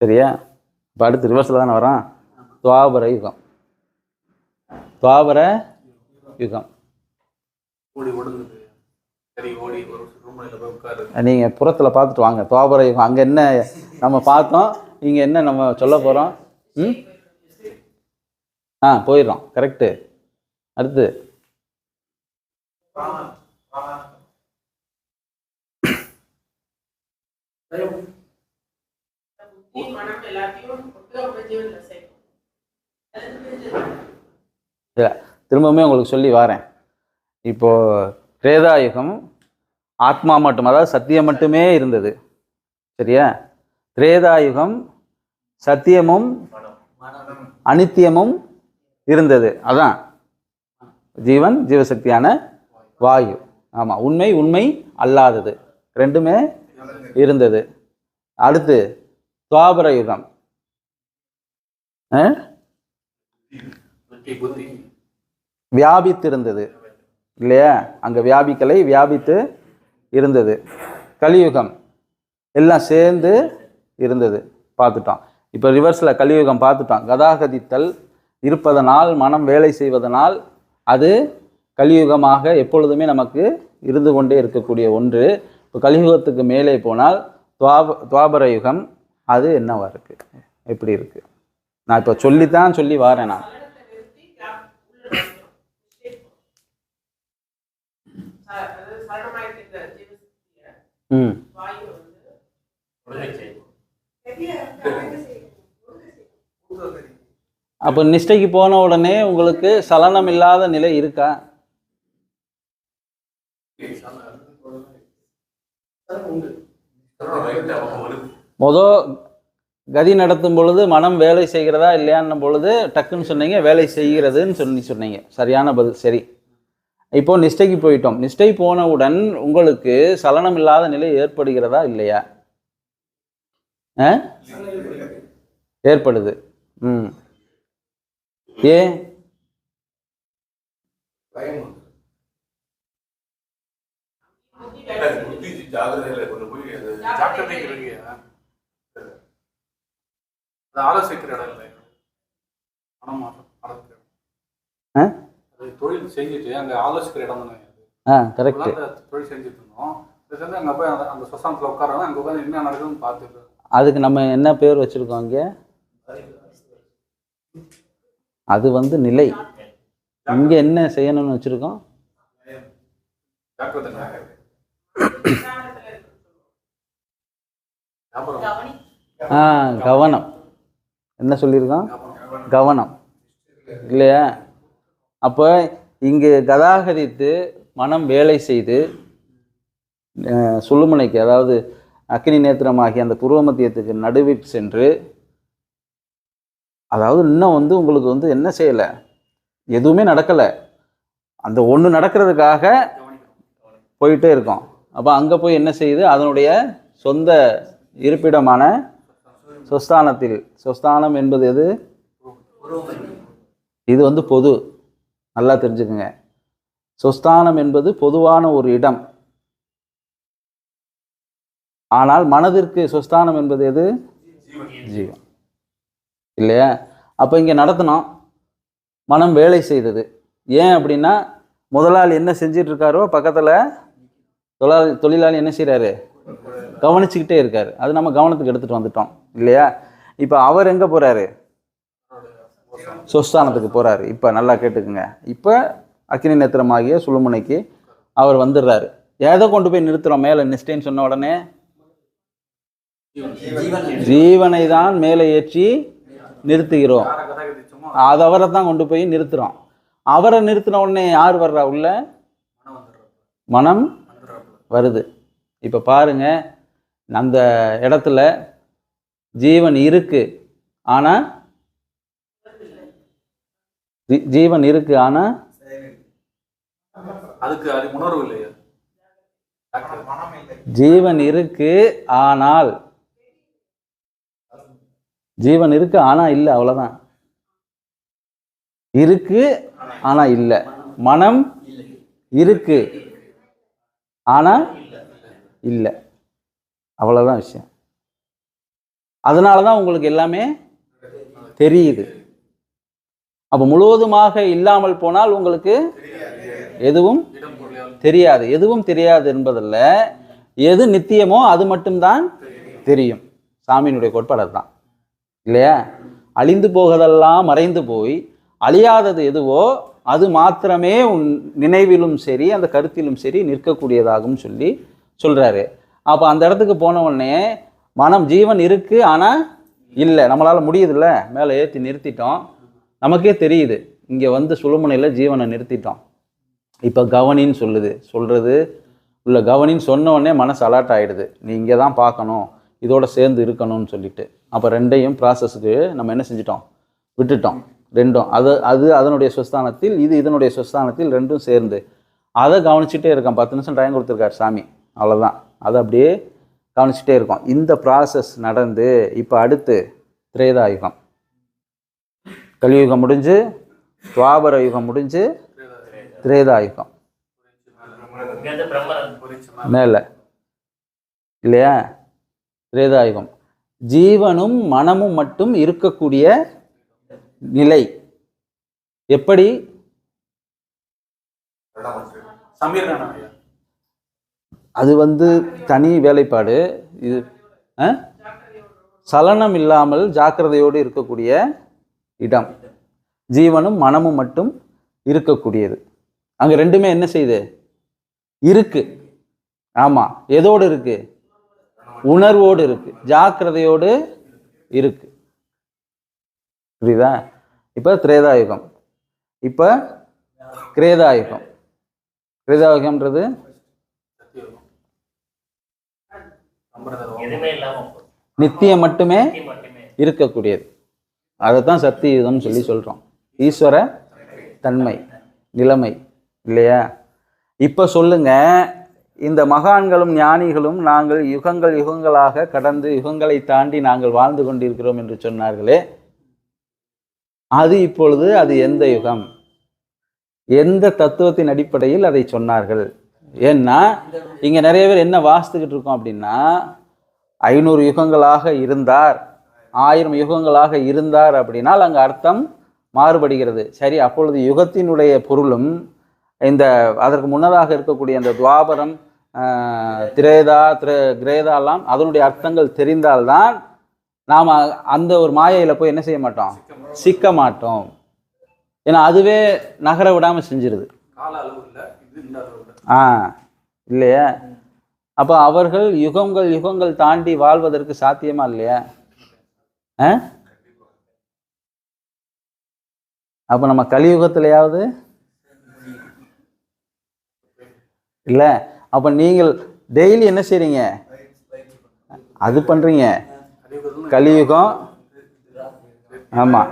சரியா? இப்போ அடுத்து ரிவர்ஸில் தானே வரான். துவாபர யுகம். துவாபர யுகம். நீங்க புறத்துல பார்த்துட்டு வாங்க. துவாபர யுகம் அங்க என்ன நம்ம பார்த்தோம், இங்க என்ன நம்ம சொல்ல போறோம்? போயிடுறோம். கரெக்டு. அடுத்து திரும்பவுமே உங்களுக்கு சொல்லி வாரேன். இப்போ திரேதாயுகம் ஆத்மா மட்டும், அதாவது சத்தியம் மட்டுமே இருந்தது. சரியா? திரேதாயுகம் சத்தியமும் அனித்தியமும் இருந்தது. அதான் ஜீவன், ஜீவசக்தியான வாயு. ஆமா, உண்மை உண்மை அல்லாதது ரெண்டுமே இருந்தது. அடுத்து துவாபர யுகம் வியாபித்து இருந்தது இல்லையா? அங்க வியாபிக்கலை, வியாபித்து இருந்தது. கலியுகம் எல்லாம் சேர்ந்து இருந்தது. பார்த்துட்டோம். இப்போ ரிவர்ஸில் கலியுகம் பார்த்துட்டோம். கதாகதித்தல் இருப்பதனால், மனம் வேலை செய்வதனால் அது கலியுகமாக எப்பொழுதுமே நமக்கு இருந்து கொண்டே இருக்கக்கூடிய ஒன்று. இப்போ கலியுகத்துக்கு மேலே போனால் துவாபர யுகம் அது என்னவா இருக்கு, எப்படி இருக்கு? நான் இப்போ சொல்லித்தான் சொல்லி வாரேன். நான் அப்போ நிஷ்டைக்கு போன உடனே உங்களுக்கு சலனம் இல்லாத நிலை இருக்கா? கதி நடத்தும் பொழுது மனம் வேலை செய்கிறதா இல்லையான்னும் பொழுது டக்குன்னு சொன்னீங்க வேலை செய்கிறதுன்னு சொன்னீங்க. சரியான பதில். சரி, இப்போ நிஷ்டைக்கு போயிட்டோம். நிஷ்டை போனவுடன் உங்களுக்கு சலனம் இல்லாத நிலை ஏற்படுகிறதா இல்லையா? ஏற்படுது. ஏன்? தொழில் செஞ்சுட்டு அங்க ஆலோசிக்கிற இடம் தானே. கரெக்ட். தொழில் செஞ்சுட்டு இருந்தோம். அங்க போய் அந்த சொசானத்துல உட்காராங்க. அங்க உட்காந்து என்ன நடக்குதுன்னு பார்த்துட்டு அதுக்கு நம்ம என்ன பேர் வச்சிருக்கோம் இங்க? அது வந்து நிலை. இங்க என்ன செய்யணும்னு வச்சிருக்கோம்? கவனம். என்ன சொல்லியிருக்கோம்? கவனம் இல்லையா? அப்போ இங்கு கதாகரித்து மனம் வேலை செய்து சுழுமுனைக்கு, அதாவது அக்னி நேத்திரமாகி அந்த புருவ மத்தியத்துக்கு நடுவில் சென்று, அதாவது இன்னும் வந்து உங்களுக்கு வந்து என்ன செய்யலை, எதுவுமே நடக்கலை, அந்த ஒன்று நடக்கிறதுக்காக போயிட்டே இருக்கோம். அப்போ அங்கே போய் என்ன செய்யுது, அதனுடைய சொந்த இருப்பிடமான சொஸ்தானத்தில். சொஸ்தானம் என்பது எது? இது வந்து பொது, நல்லா தெரிஞ்சுக்குங்க. சொஸ்தானம் என்பது பொதுவான ஒரு இடம். ஆனால் மனதிற்கு சொஸ்தானம் என்பது எது? ஜீவன் இல்லையா? அப்போ இங்கே நடத்தினோம், மனம் வேலை செய்தது. ஏன் அப்படின்னா, முதலாளி என்ன செஞ்சிட்டு இருக்காரோ பக்கத்தில் தொழிலாளி என்ன செய்கிறாரு, கவனிச்சுக்கிட்டே இருக்காரு. அது நம்ம கவனத்துக்கு எடுத்துகிட்டு வந்துட்டோம் இல்லையா? இப்போ அவர் எங்கே போகிறாரு? சொஸ்தானத்துக்கு போகிறாரு. இப்போ நல்லா கேட்டுக்குங்க. இப்போ அக்னி நேத்திரமாகிய சுழுமுனைக்கு அவர் வந்துடுறாரு. எதை கொண்டு போய் நிறுத்துகிறோம் மேலே? நிஷ்டைன்னு சொன்ன உடனே ஜீவனை தான் மேலே ஏற்றி நிறுத்துகிறோம். அது அவரை தான் கொண்டு போய் நிறுத்துகிறோம். அவரை நிறுத்தின உடனே யார் வர்றா உள்ள? மனம் வருது. இப்போ பாருங்க, அந்த இடத்துல ஜீவன் இருக்கு, ஆனா ஜீவன் இருக்கு, ஆனா அதுக்கு உணர்வு இல்லையா? ஜீவன் இருக்கு, ஆனால் ஜீவன் இருக்கு ஆனா இல்லை, அவ்வளவுதான். இருக்கு ஆனா இல்லை. மனம் இருக்கு, ஆனால் இல்லை. அவ்வளோதான் விஷயம். அதனால தான் உங்களுக்கு எல்லாமே தெரியுது. அப்போ முழுவதுமாக இல்லாமல் போனால் உங்களுக்கு எதுவும் தெரியாது. எதுவும் தெரியாது என்பதில்ல, எது நித்தியமோ அது மட்டும்தான் தெரியும். சாமியினுடைய கோட்பாடு அதுதான் இல்லையா? அழிந்து போவதெல்லாம் மறைந்து போய் அழியாதது எதுவோ அது மாத்திரமே உன் நினைவிலும் சரி அந்த கருத்திலும் சரி நிற்கக்கூடியதாகும் சொல்லி சொல்றாரு. அப்போ அந்த இடத்துக்கு போன உடனே மனம் ஜீவன் இருக்கு ஆனால் இல்லை, நம்மளால் முடியுதுல்ல, மேலே ஏற்றி நிறுத்திட்டோம், நமக்கே தெரியுது. இங்கே வந்து சுழுமுனையில் ஜீவனை நிறுத்திட்டோம். இப்போ கவனின்னு சொல்கிறது உள்ள கவனின்னு சொன்ன உடனே மனசு அலர்ட் ஆகிடுது. நீ இங்கே தான் பார்க்கணும், இதோட சேர்ந்து இருக்கணும்னு சொல்லிட்டு. அப்போ ரெண்டையும் ப்ராசஸுக்கு நம்ம என்ன செஞ்சிட்டோம், விட்டுட்டோம். ரெண்டும் அது அதனுடைய சுஸ்தானத்தில், இது இதனுடைய சுஸ்தானத்தில், ரெண்டும் சேர்ந்து அதை கவனிச்சுட்டே இருக்கோம். 10 நிமிஷம் டைம் கொடுத்துருக்காரு சாமி, அவ்வளோதான். அதை அப்படியே கவனிச்சுட்டே இருக்கோம். இந்த ப்ராசஸ் நடந்து இப்போ அடுத்து திரேதாயுகம், கலியுகம் முடிஞ்சு துவாபர யுகம் முடிஞ்சு திரேதாயுகம் மேலே இல்லையா? திரேதாயுகம் ஜீவனும் மனமும் மட்டும் இருக்கக்கூடிய நிலை. எப்படி? அது தனி வேலைப்பாடு. இது சலனம் இல்லாமல் ஜாக்கிரதையோடு இருக்கக்கூடிய இடம். ஜீவனும் மனமும் மட்டும் இருக்கக்கூடியது. அங்கே ரெண்டுமே என்ன செய்யுது? இருக்கு. ஆமாம், எதோடு இருக்கு? உணர்வோடு இருக்கு, ஜாக்கிரதையோடு இருக்கு. புரியுதா? இப்போ திரேதாயுகம், இப்போ கிரேதாயுகம். கிரேதாயுகம்ன்றது நித்தியம் மட்டுமே இருக்கக்கூடியது. அதைத்தான் சத்தியுகம்னு சொல்லி சொல்கிறோம். ஈஸ்வர தன்மை, நிலைமை இல்லையா? இப்போ சொல்லுங்க, இந்த மகான்களும் ஞானிகளும் நாங்கள் யுகங்கள் யுகங்களாக கடந்து யுகங்களை தாண்டி நாங்கள் வாழ்ந்து கொண்டிருக்கிறோம் என்று சொன்னார்களே, அது இப்பொழுது அது எந்த யுகம், எந்த தத்துவத்தின் அடிப்படையில் அதை சொன்னார்கள்? ஏன்னா இங்கே நிறைய பேர் என்ன வாசித்துக்கிட்டு இருக்கோம் அப்படின்னா, 500 யுகங்களாக இருந்தார், 1000 யுகங்களாக இருந்தார் அப்படின்னால் அங்கே அர்த்தம் மாறுபடுகிறது. சரி, அப்பொழுது யுகத்தினுடைய பொருளும் இந்த அதற்கு முன்னதாக இருக்கக்கூடிய அந்த துவாபரம், கிரேதாலாம் அதனுடைய அர்த்தங்கள் தெரிந்தால்தான் நாம் அந்த ஒரு மாயையில் போய் என்ன செய்ய மாட்டோம், சிக்க மாட்டோம். ஏன்னா அதுவே நகர விடாமல் செஞ்சிருது. இல்லையா? அப்போ அவர்கள் யுகங்கள் யுகங்கள் தாண்டி வாழ்வதற்கு சாத்தியமா இல்லையா? அப்போ நம்ம கலியுகத்திலேயாவது இல்லை? அப்போ நீங்கள் டெய்லி என்ன செய்றீங்க? அது பண்ணுறீங்க. கலியுகம், ஆமாம்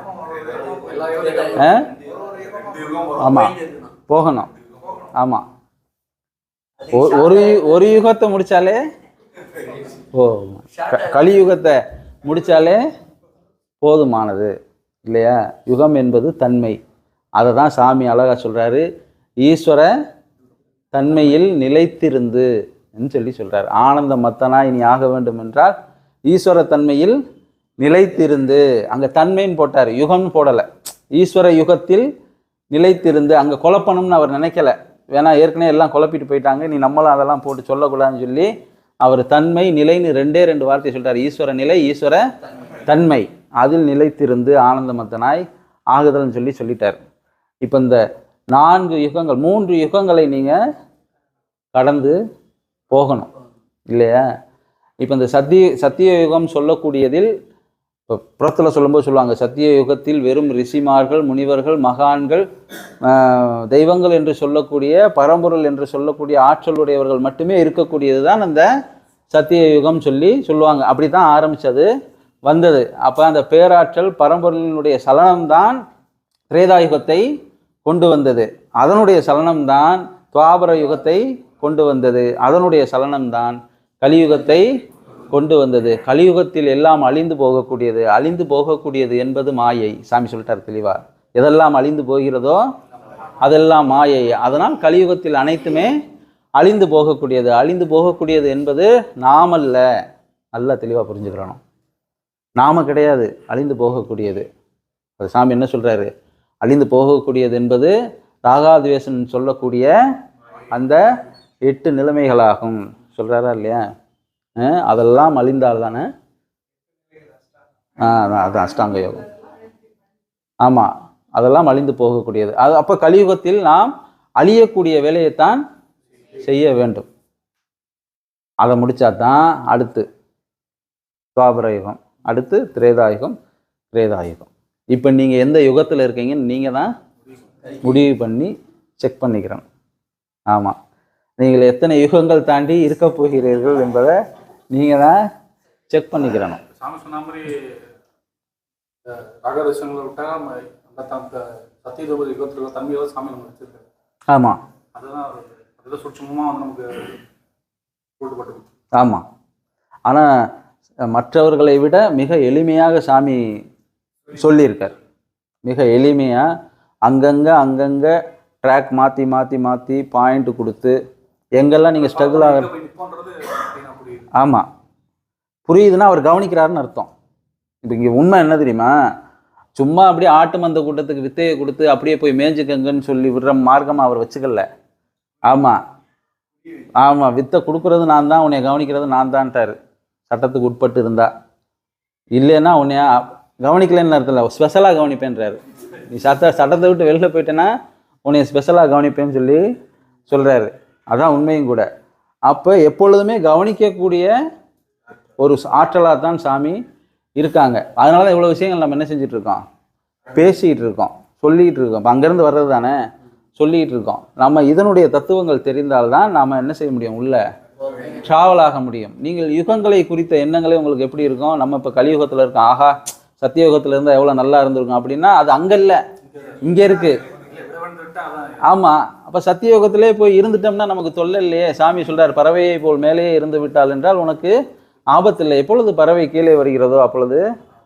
ஆமாம் போகணும். ஆமாம், ஒரு யுகத்தை முடித்தாலே கலியுகத்தை முடித்தாலே போதுமானது இல்லையா? யுகம் என்பது தன்மை. அதை தான் சாமி அழகா சொல்கிறாரு, ஈஸ்வர தன்மையில் நிலைத்திருந்து சொல்லி சொல்கிறார். ஆனந்த மத்தனாய் நீ ஆக வேண்டும் என்றால் ஈஸ்வர தன்மையில் நிலைத்திருந்து. அங்கே தன்மைன்னு போட்டார், யுகம்னு போடலை. ஈஸ்வர யுகத்தில் நிலைத்திருந்து. அங்கே குழப்பணும்னு அவர் நினைக்கல. வேணா ஏற்கனவே எல்லாம் குழப்பிட்டு போயிட்டாங்க, நீ நம்மளும் அதெல்லாம் போட்டு சொல்லக்கூடாதுன்னு சொல்லி அவர் தன்மை நிலைன்னு 2 வார்த்தை சொல்லிட்டார். ஈஸ்வர நிலை, ஈஸ்வர தன்மை, அதில் நிலைத்திருந்து ஆனந்தமத்தனாய் ஆகுதல்னு சொல்லிட்டார். இப்போ இந்த 4 யுகங்கள் 3 யுகங்களை நீங்கள் கடந்து போகணும் இல்லையா? இப்போ இந்த சத்திய யுகம் சொல்லக்கூடியதில் இப்போ புறத்தில் சொல்லும்போது சொல்லுவாங்க, சத்திய யுகத்தில் வெறும் ரிஷிமார்கள், முனிவர்கள், மகான்கள், தெய்வங்கள் என்று சொல்லக்கூடிய, பரம்பொருள் என்று சொல்லக்கூடிய ஆற்றலுடையவர்கள் மட்டுமே இருக்கக்கூடியது தான் அந்த சத்திய யுகம் சொல்லுவாங்க. அப்படி தான் ஆரம்பித்தது வந்தது. அப்போ அந்த பேராற்றல் பரம்பொருளினுடைய சலனம்தான் திரேதாயுகத்தை கொண்டு வந்தது. அதனுடைய சலனம்தான் துவாபர யுகத்தை கொண்டு வந்தது. அதனுடைய சலனம்தான் கலியுகத்தை கொண்டு வந்தது. கலியுகத்தில் எல்லாம் அழிந்து போகக்கூடியது. அழிந்து போகக்கூடியது என்பது மாயை. சாமி சொல்லிட்டார் தெளிவா. எதெல்லாம் அழிந்து போகிறதோ அதெல்லாம் மாயை. அதனால் கலியுகத்தில் அனைத்துமே அழிந்து போகக்கூடியது. அழிந்து போகக்கூடியது என்பது நாமல்ல. நல்லா தெளிவாக புரிஞ்சுக்கிறணும். நாம கிடையாது, அழிந்து போகக்கூடியது. அது சாமி என்ன சொல்றாரு? அழிந்து போகக்கூடியது என்பது ராகாத்வேஷன் சொல்லக்கூடிய அந்த 8 நிலைமைகளாகும் சொல்றாரா இல்லையா? அதெல்லாம் அழிந்தால் தானே அதான் அஷ்டாங்க யோகம். ஆமாம், அதெல்லாம் அழிந்து போகக்கூடியது. அது அப்போ கலியுகத்தில் நாம் அழியக்கூடிய வேலையைத்தான் செய்ய வேண்டும். அதை முடிச்சா தான் அடுத்து துவாபர யுகம், அடுத்து திரேதாயுகம், திரேதாயுகம். இப்போ நீங்கள் எந்த யுகத்தில் இருக்கீங்கன்னு நீங்கள் தான் முடிவு பண்ணி செக் பண்ணிக்கிறோம். ஆமாம், நீங்கள் எத்தனை யுகங்கள் தாண்டி இருக்க போகிறீர்கள் என்பதை நீங்கள் தான் செக் பண்ணிக்கிறணும். சாமி சொன்ன மாதிரி ராகதேசங்களை விட்டால் அந்த சத்தியதோப யுகத்தில் தன்மையோட சாமி நம்ம வச்சிருக்காரு. ஆமாம், அதுதான் சுட்சமாக வந்து நமக்கு கூட்டுப்பட்டு. ஆமாம், ஆனால் மற்றவர்களை விட மிக எளிமையாக சாமி சொல்லியிருக்கார். மிக எளிமையாக அங்கங்கே ட்ராக் மாற்றி மாற்றி மாற்றி பாயிண்ட் கொடுத்து எங்கெல்லாம் நீங்கள் ஸ்ட்ரகிள் ஆகிற. ஆமாம், புரியுதுன்னா அவர் கவனிக்கிறாருன்னு அர்த்தம். இப்போ இங்கே உண்மை என்ன தெரியுமா? சும்மா அப்படியே ஆட்டு மந்த கூட்டத்துக்கு வித்தையை கொடுத்து அப்படியே போய் மேய்ஞ்சுக்கங்கன்னு சொல்லி விடுற மார்க்கமாக அவர் வச்சுக்கல. ஆமாம் ஆமாம், வித்தை கொடுக்குறது நான் தான், உன்னை கவனிக்கிறது நான் தான்ட்டார். சட்டத்துக்கு உட்பட்டு இருந்தா. இல்லைன்னா உன்னைய கவனிக்கலன்னு அர்த்தம், ஸ்பெஷலாக கவனிப்பேன்றாரு. நீ சட்டத்தை விட்டு வெளில போயிட்டேன்னா உன்னை ஸ்பெஷலாக கவனிப்பேன்னு சொல்லி சொல்கிறாரு. அதான் உண்மையும் கூட. அப்போ எப்பொழுதுமே கவனிக்கக்கூடிய ஒரு ஆற்றலாக தான் சாமி இருக்காங்க. அதனால தான் இவ்வளோ விஷயங்கள் நம்ம என்ன செஞ்சிட்ருக்கோம், பேசிகிட்டு இருக்கோம், சொல்லிகிட்டு இருக்கோம். இப்போ அங்கேருந்து வர்றது தானே சொல்லிகிட்டு இருக்கோம். நம்ம இதனுடைய தத்துவங்கள் தெரிந்தால்தான் நாம் என்ன செய்ய முடியும், உள்ள ட்ராவல் ஆக முடியும். நீங்கள் யுகங்களை குறித்த எண்ணங்களே உங்களுக்கு எப்படி இருக்கும்? நம்ம இப்போ கலியுகத்தில் இருக்கோம், ஆஹா சத்தியயுகத்தில் இருந்தால் எவ்வளோ நல்லா இருந்திருக்கும் அப்படின்னா அது அங்கே இல்லை, இங்கே இருக்குது. ஆமாம், அப்போ சத்தியயுகத்திலே போய் இருந்துட்டோம்னா நமக்கு தொல்லை இல்லையே. சாமி சொல்கிறார், பறவையை போல் மேலேயே இருந்து விட்டால் என்றால் உனக்கு ஆபத்து இல்லை. எப்பொழுது பறவை கீழே வருகிறதோ அப்பொழுது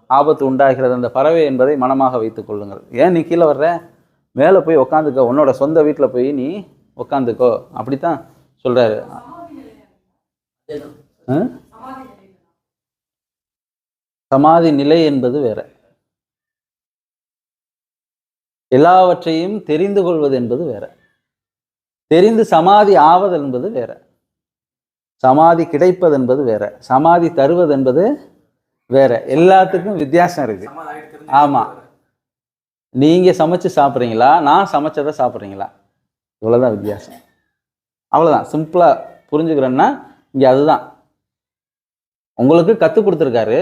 ஆபத்து உண்டாகிறது. அந்த பறவை என்பதை மனமாக வைத்துக் கொள்ளுங்கள். ஏன் நீ கீழே வர்ற, மேலே போய் உக்காந்துக்கோ, உன்னோட சொந்த வீட்டில் போய் நீ உக்காந்துக்கோ. அப்படித்தான் சொல்கிறாரு. சமாதி நிலை என்பது வேற, எல்லாவற்றையும் தெரிந்து கொள்வது என்பது வேற, தெரிந்து சமாதி ஆவது என்பது வேற, சமாதி கிடைப்பது என்பது வேற, சமாதி தருவது என்பது வேற. எல்லாத்துக்கும் வித்தியாசம் இருக்கு. ஆமா, நீங்க சமைச்சு சாப்பிட்றீங்களா, நான் சமைச்சதை சாப்பிட்றீங்களா, இவ்வளவுதான் வித்தியாசம். அவ்வளவுதான், சிம்பிளா புரிஞ்சுக்கிறேன்னா இங்க அதுதான். உங்களுக்கு கற்றுக் கொடுத்துருக்காரு,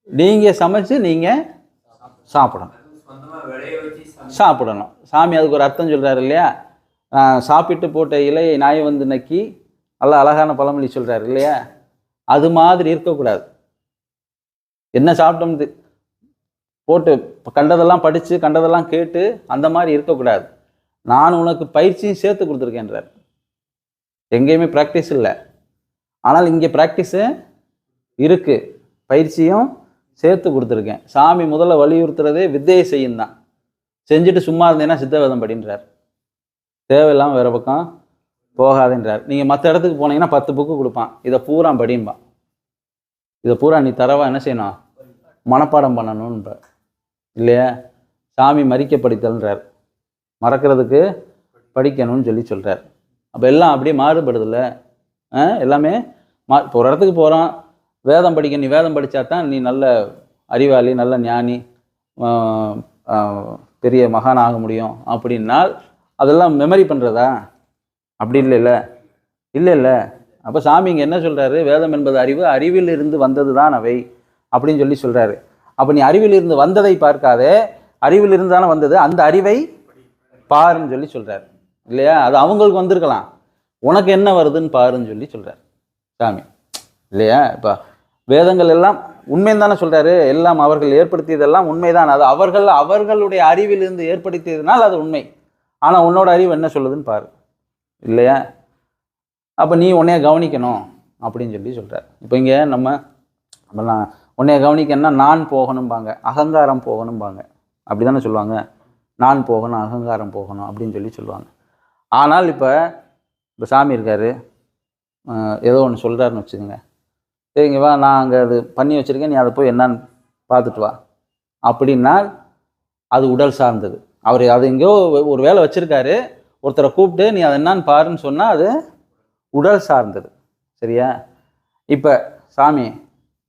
நீங்க சமைச்சு நீங்க சாப்பிடணும். சாப்பிடணும். சாமி அதுக்கு ஒரு அர்த்தம் சொல்றாரு இல்லையா? சாப்பிட்டு போட்ட இலையை நாய் வந்து நக்கி நல்லா அழகான பழமொழி சொல்றாரு இல்லையா? அது மாதிரி இருக்கக்கூடாது. என்ன சாப்பிட்டோம் போட்டு கண்டதெல்லாம் படித்து கண்டதெல்லாம் கேட்டு அந்த மாதிரி இருக்கக்கூடாது. நான் உனக்கு பயிற்சியும் சேர்த்து கொடுத்துருக்கேன்றார். எங்கேயுமே ப்ராக்டிஸ் இல்லை, ஆனால் இங்கே ப்ராக்டிஸு இருக்குது, பயிற்சியும் சேர்த்து கொடுத்துருக்கேன். சாமி முதல்ல வலியுறுத்துறதே வித்தையை செய்யும் தான். செஞ்சுட்டு சும்மா இருந்தேன்னா சித்தவேதம் படின்றார், தேவையில்லாமல் வேறு பக்கம் போகாதுன்றார். நீங்கள் மற்ற இடத்துக்கு போனீங்கன்னா 10 புக்கு கொடுப்பான், இதை பூரா படிம்பான். இதை பூரா நீ தரவா என்ன செய்யணும், மனப்பாடம் பண்ணணுன்ற இல்லையா? சாமி மறிக்க படித்தல்ன்றார், மறக்கிறதுக்கு படிக்கணும்னு சொல்லி சொல்கிறார். அப்போ எல்லாம் அப்படியே மாறுபடுதில்ல, எல்லாமே இப்போ ஒரு இடத்துக்கு போகிறோம், வேதம் படிக்க, நீ வேதம் படித்தா தான் நீ நல்ல அறிவாளி, நல்ல ஞானி, பெரிய மகான் ஆக முடியும் அப்படின்னால் அதெல்லாம் மெமரி பண்ணுறதா? அப்படி இல்லைல்ல, இல்லை. அப்போ சாமி இங்கே என்ன சொல்கிறாரு, வேதம் என்பது அறிவு, அறிவில் இருந்து வந்தது தான் அவை அப்படின்னு சொல்லி சொல்கிறாரு. அப்போ நீ அறிவில் இருந்து வந்ததை பார்க்காதே, அறிவில் இருந்து தானே வந்தது, அந்த அறிவை பாருன்னு சொல்லி சொல்கிறார் இல்லையா? அது அவங்களுக்கு வந்திருக்கலாம், உனக்கு என்ன வருதுன்னு பாருன்னு சொல்லி சொல்கிறார் சாமி இல்லையா? இப்போ வேதங்கள் எல்லாம் உண்மைன்னு தானே சொல்கிறாரு, எல்லாம் அவர்கள் ஏற்படுத்தியதெல்லாம் உண்மைதான், அது அவர்களுடைய அறிவிலிருந்து ஏற்படுத்தியதுனால் அது உண்மை. ஆனால் உன்னோட அறிவு என்ன சொல்லுதுன்னு பாரு இல்லையா? அப்போ நீ உன்னைய கவனிக்கணும் அப்படின்னு சொல்லி சொல்கிறார். இப்போ இங்கே நம்ம உன்னைய கவனிக்கணும்னா நான் போகணும்பாங்க, அகங்காரம் போகணும்பாங்க, அப்படி தானே சொல்லுவாங்க. நான் போகணும், அகங்காரம் போகணும் அப்படின்னு சொல்லுவாங்க. ஆனால் இப்போ சாமி இருக்கார், ஏதோ ஒன்று சொல்கிறாருன்னு வச்சுக்கோங்க, சரிங்க வா நான் அங்கே அது பண்ணி வச்சுருக்கேன், நீ அதை போய் என்னன்னு பார்த்துட்டு வா அப்படின்னா அது உடல் சார்ந்தது. அவர் அது எங்கேயோ ஒரு வேலை வச்சுருக்காரு, ஒருத்தரை கூப்பிட்டு நீ அதை என்னான்னு பாருன்னு சொன்னால் அது உடல் சார்ந்தது. சரியா? இப்போ சாமி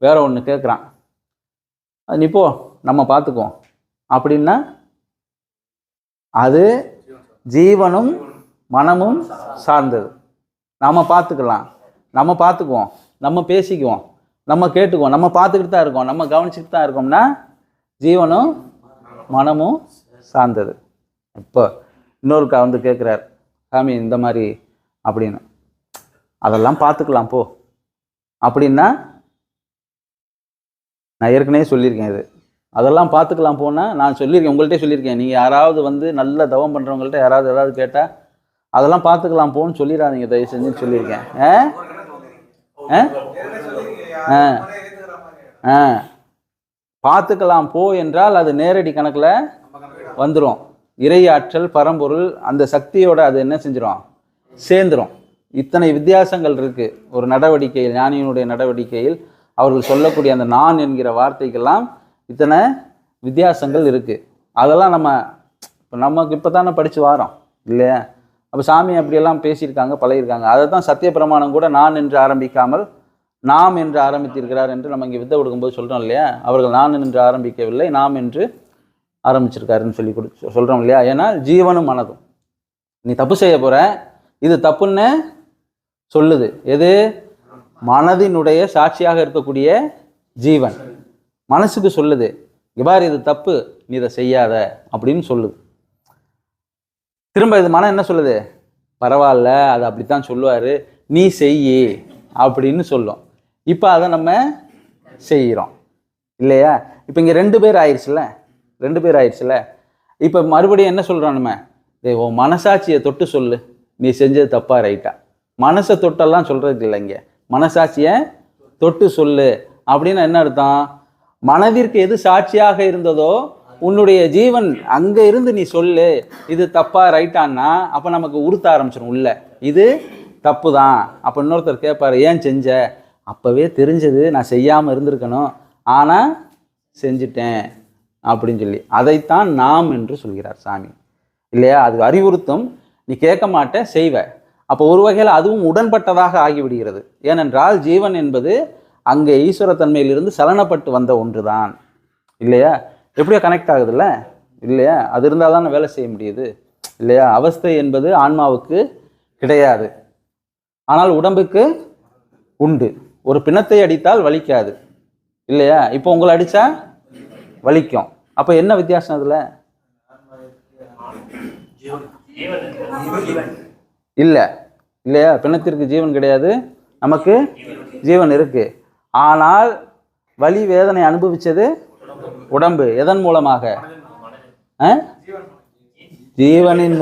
வேற ஒன்று கேட்குறான், நீ போ நம்ம பார்த்துக்குவோம் அப்படின்னா அது ஜீவனும் மனமும் சார்ந்தது. நம்ம பார்த்துக்கலாம், நம்ம பார்த்துக்குவோம், நம்ம பேசிக்குவோம், நம்ம கேட்டுக்குவோம், நம்ம பார்த்துக்கிட்டு தான் இருக்கோம், நம்ம கவனிச்சுட்டு தான் இருக்கோம்னா ஜீவனும் மனமும் சார்ந்தது. இப்போ இன்னொருக்கா வந்து கேட்குறார், சாமி இந்த மாதிரி அப்படின்னு, அதெல்லாம் பார்த்துக்கலாம் போ அப்படின்னா நான் ஏற்கனவே சொல்லியிருக்கேன் இது, அதெல்லாம் பார்த்துக்கலாம் போனால் நான் சொல்லியிருக்கேன், உங்கள்கிட்ட சொல்லியிருக்கேன், நீங்கள் யாராவது வந்து நல்ல தவம் பண்ணுறவங்கள்ட்ட யாராவது ஏதாவது கேட்டால் அதெல்லாம் பார்த்துக்கலாம் போன்னு சொல்லிடாதீங்க தயவு செஞ்சுன்னு சொல்லியிருக்கேன். பார்த்துக்கலாம் போ என்றால் அது நேரடி கணக்கில் வந்துடும். இறை ஆற்றல் பரம்பொருள் அந்த சக்தியோட அது என்ன செஞ்சிடும், சேர்ந்துடும். இத்தனை வித்தியாசங்கள் இருக்குது ஒரு நடவடிக்கையில், ஞானியினுடைய நடவடிக்கையில் அவர்கள் சொல்லக்கூடிய அந்த நான் என்கிற வார்த்தைக்கெல்லாம் இத்தனை வித்தியாசங்கள் இருக்குது. அதெல்லாம் நமக்கு இப்போ தானே படித்து வாரோம் இல்லையா? அப்போ சாமி அப்படியெல்லாம் பேசியிருக்காங்க, பழகிருக்காங்க. அதை தான் சத்திய பிரமாணம் கூட நான் என்று ஆரம்பிக்காமல் நாம் என்று ஆரம்பித்திருக்கிறார் என்று நம்ம இங்கே வித்தை கொடுக்கும்போது சொல்கிறோம் இல்லையா? அவர்கள் நான் என்று ஆரம்பிக்கவில்லை, நாம் என்று ஆரம்பிச்சிருக்காருன்னு சொல்லி சொல்கிறோம் இல்லையா? ஏன்னா ஜீவனும் மனதும், நீ தப்பு செய்ய போகிற, இது தப்புன்னு சொல்லுது எது? மனதினுடைய சாட்சியாக இருக்கக்கூடிய ஜீவன் மனசுக்கு சொல்லுது, இவ்வாறு இது தப்பு, நீ இதை செய்யாத அப்படின்னு சொல்லுது. திரும்ப இது மனம் என்ன சொல்லுது? பரவாயில்ல, அது அப்படித்தான் சொல்லுவார், நீ செய்யி அப்படின்னு சொல்லும். இப்போ அதை நம்ம செய்கிறோம் இல்லையா? இப்போ இங்கே 2 பேர் ஆயிடுச்சுல. இப்போ மறுபடியும் என்ன சொல்கிறோம் நம்ம? உன் மனசாட்சியை தொட்டு சொல்லு, நீ செஞ்சது தப்பா ரைட்டா. மனசை தொட்டெல்லாம் சொல்கிறது இல்லை, இங்கே மனசாட்சியை தொட்டு சொல்லு அப்படின்னு என்ன அர்த்தம்? மனதிற்கு எது சாட்சியாக இருந்ததோ உன்னுடைய ஜீவன் அங்கே இருந்து நீ சொல்லு, இது தப்பா ரைட்டான்னா அப்போ நமக்கு உறுத்த ஆரம்பிச்சிடும் உள்ள, இது தப்பு தான். அப்போ இன்னொருத்தர் கேட்பார், ஏன் செஞ்ச? அப்போவே தெரிஞ்சது, நான் செய்யாமல் இருந்திருக்கணும், ஆனால் செஞ்சிட்டேன் அப்படின்னு சொல்லி அதைத்தான் நாம் என்று சொல்கிறார் சாமி இல்லையா? அது அறிவுறுத்தும், நீ கேட்க மாட்ட செய்வ. அப்போ ஒரு வகையில் அதுவும் உடன்பட்டதாக ஆகிவிடுகிறது. ஏனென்றால் ஜீவன் என்பது அங்கே ஈஸ்வரத்தன்மையிலிருந்து சலனப்பட்டு வந்த ஒன்று தான் இல்லையா? எப்படியோ கனெக்ட் ஆகுதுல்ல இல்லையா? அது இருந்தால் தானே வேலை செய்ய முடியுது இல்லையா? அவஸ்தை என்பது ஆன்மாவுக்கு கிடையாது, ஆனால் உடம்புக்கு உண்டு. ஒரு பிணத்தை அடித்தால் வலிக்காது இல்லையா? இப்போ உங்களை அடித்தா வலிக்கும். அப்போ என்ன வித்தியாசம் அதில்? இல்லை இல்லையா? பிணத்திற்கு ஜீவன் கிடையாது, நமக்கு ஜீவன் இருக்கு. ஆனால் வலி வேதனை அனுபவிச்சது உடம்பு. எதன் மூலமாக? ஜீவனின்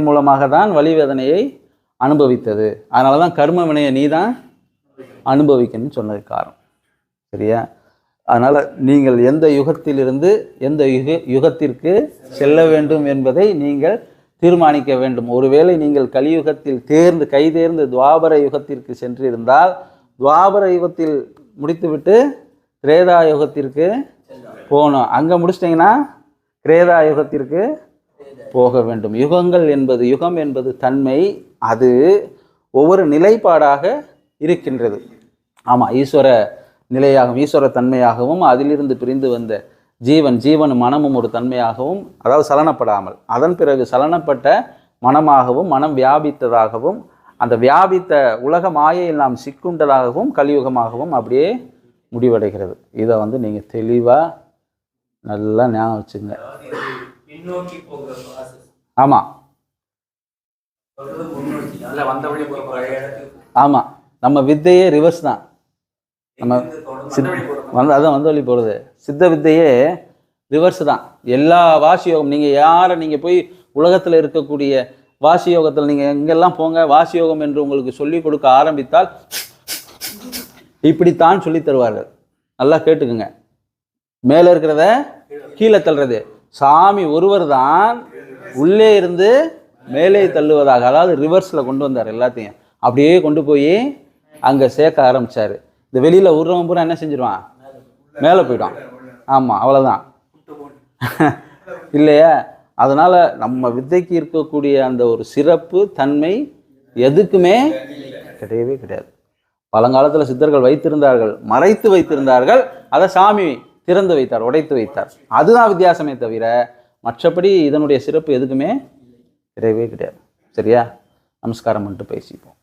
மூலமாக தான் வலி வேதனையை அனுபவித்தது. அதனால தான் கர்ம வினையை நீ தான் அனுபவிக்கணும்னு சொன்னது காரணம். சரியா? அதனால் நீங்கள் எந்த யுகத்திலிருந்து எந்த யுகத்திற்கு செல்ல வேண்டும் என்பதை நீங்கள் தீர்மானிக்க வேண்டும். ஒருவேளை நீங்கள் கலியுகத்தில் கைதேர்ந்து துவாபர யுகத்திற்கு சென்றிருந்தால் துவாபர யுகத்தில் முடித்துவிட்டு திரேதா யுகத்திற்கு போகணும். அங்கே முடிச்சிட்டிங்கன்னா திரேதா யுகத்திற்கு போக வேண்டும். யுகம் என்பது தன்மை, அது ஒவ்வொரு நிலைப்பாடாக இருக்கின்றது. ஆமாம், ஈஸ்வர நிலையாகவும் ஈஸ்வர தன்மையாகவும் அதிலிருந்து பிரிந்து வந்த ஜீவனும் மனமும் ஒரு தன்மையாகவும், அதாவது சலனப்படாமல் அதன் பிறகு சலனப்பட்ட மனமாகவும் மனம் வியாபித்ததாகவும் அந்த வியாபித்த உலக மாயையில் நாம் சிக்குண்டதாகவும் கலியுகமாகவும் அப்படியே முடிவடைகிறது. இதை நீங்கள் தெளிவாக நல்லா ஞாபகம் வச்சுங்க. ஆமாம் ஆமாம், நம்ம வித்தையே ரிவர்ஸ் தான். நம்ம அதான் வந்த வழி போகிறது. சித்த வித்தையே ரிவர்ஸ் தான். எல்லா வாசி யோகம் நீங்கள் போய் உலகத்தில் இருக்கக்கூடிய வாசி யோகத்தில் நீங்கள் எங்கெல்லாம் போங்க, வாசி யோகம் என்று உங்களுக்கு சொல்லிக் கொடுக்க ஆரம்பித்தால் இப்படித்தான் சொல்லி தருவார்கள். நல்லா கேட்டுக்குங்க. மேலே இருக்கிறத கீழே தள்ளுறது, சாமி ஒருவர் தான் உள்ளே இருந்து மேலே தள்ளுவதாக, அதாவது ரிவர்ஸில் கொண்டு வந்தார் எல்லாத்தையும். அப்படியே கொண்டு போய் அங்கே சேர்க்க ஆரம்பித்தார். இந்த வெளியில் விடுறவன் பூரா என்ன செஞ்சிருவான்? மேலே போயிட்டான். ஆமாம், அவ்வளோதான். இல்லையா? அதனால் நம்ம வித்தைக்கு இருக்கக்கூடிய அந்த ஒரு சிறப்பு தன்மை எதுக்குமே கிடையவே கிடையாது. பழங்காலத்தில் சித்தர்கள் வைத்திருந்தார்கள், மறைத்து வைத்திருந்தார்கள், அதை சாமி திறந்து வைத்தார், உடைத்து வைத்தார். அதுதான் வித்தியாசமே தவிர மற்றபடி இதனுடைய சிறப்பு எதுக்குமே கிடையவே கிடையாது. சரியா? நமஸ்காரம் பண்ணிட்டு பேசிப்போம்.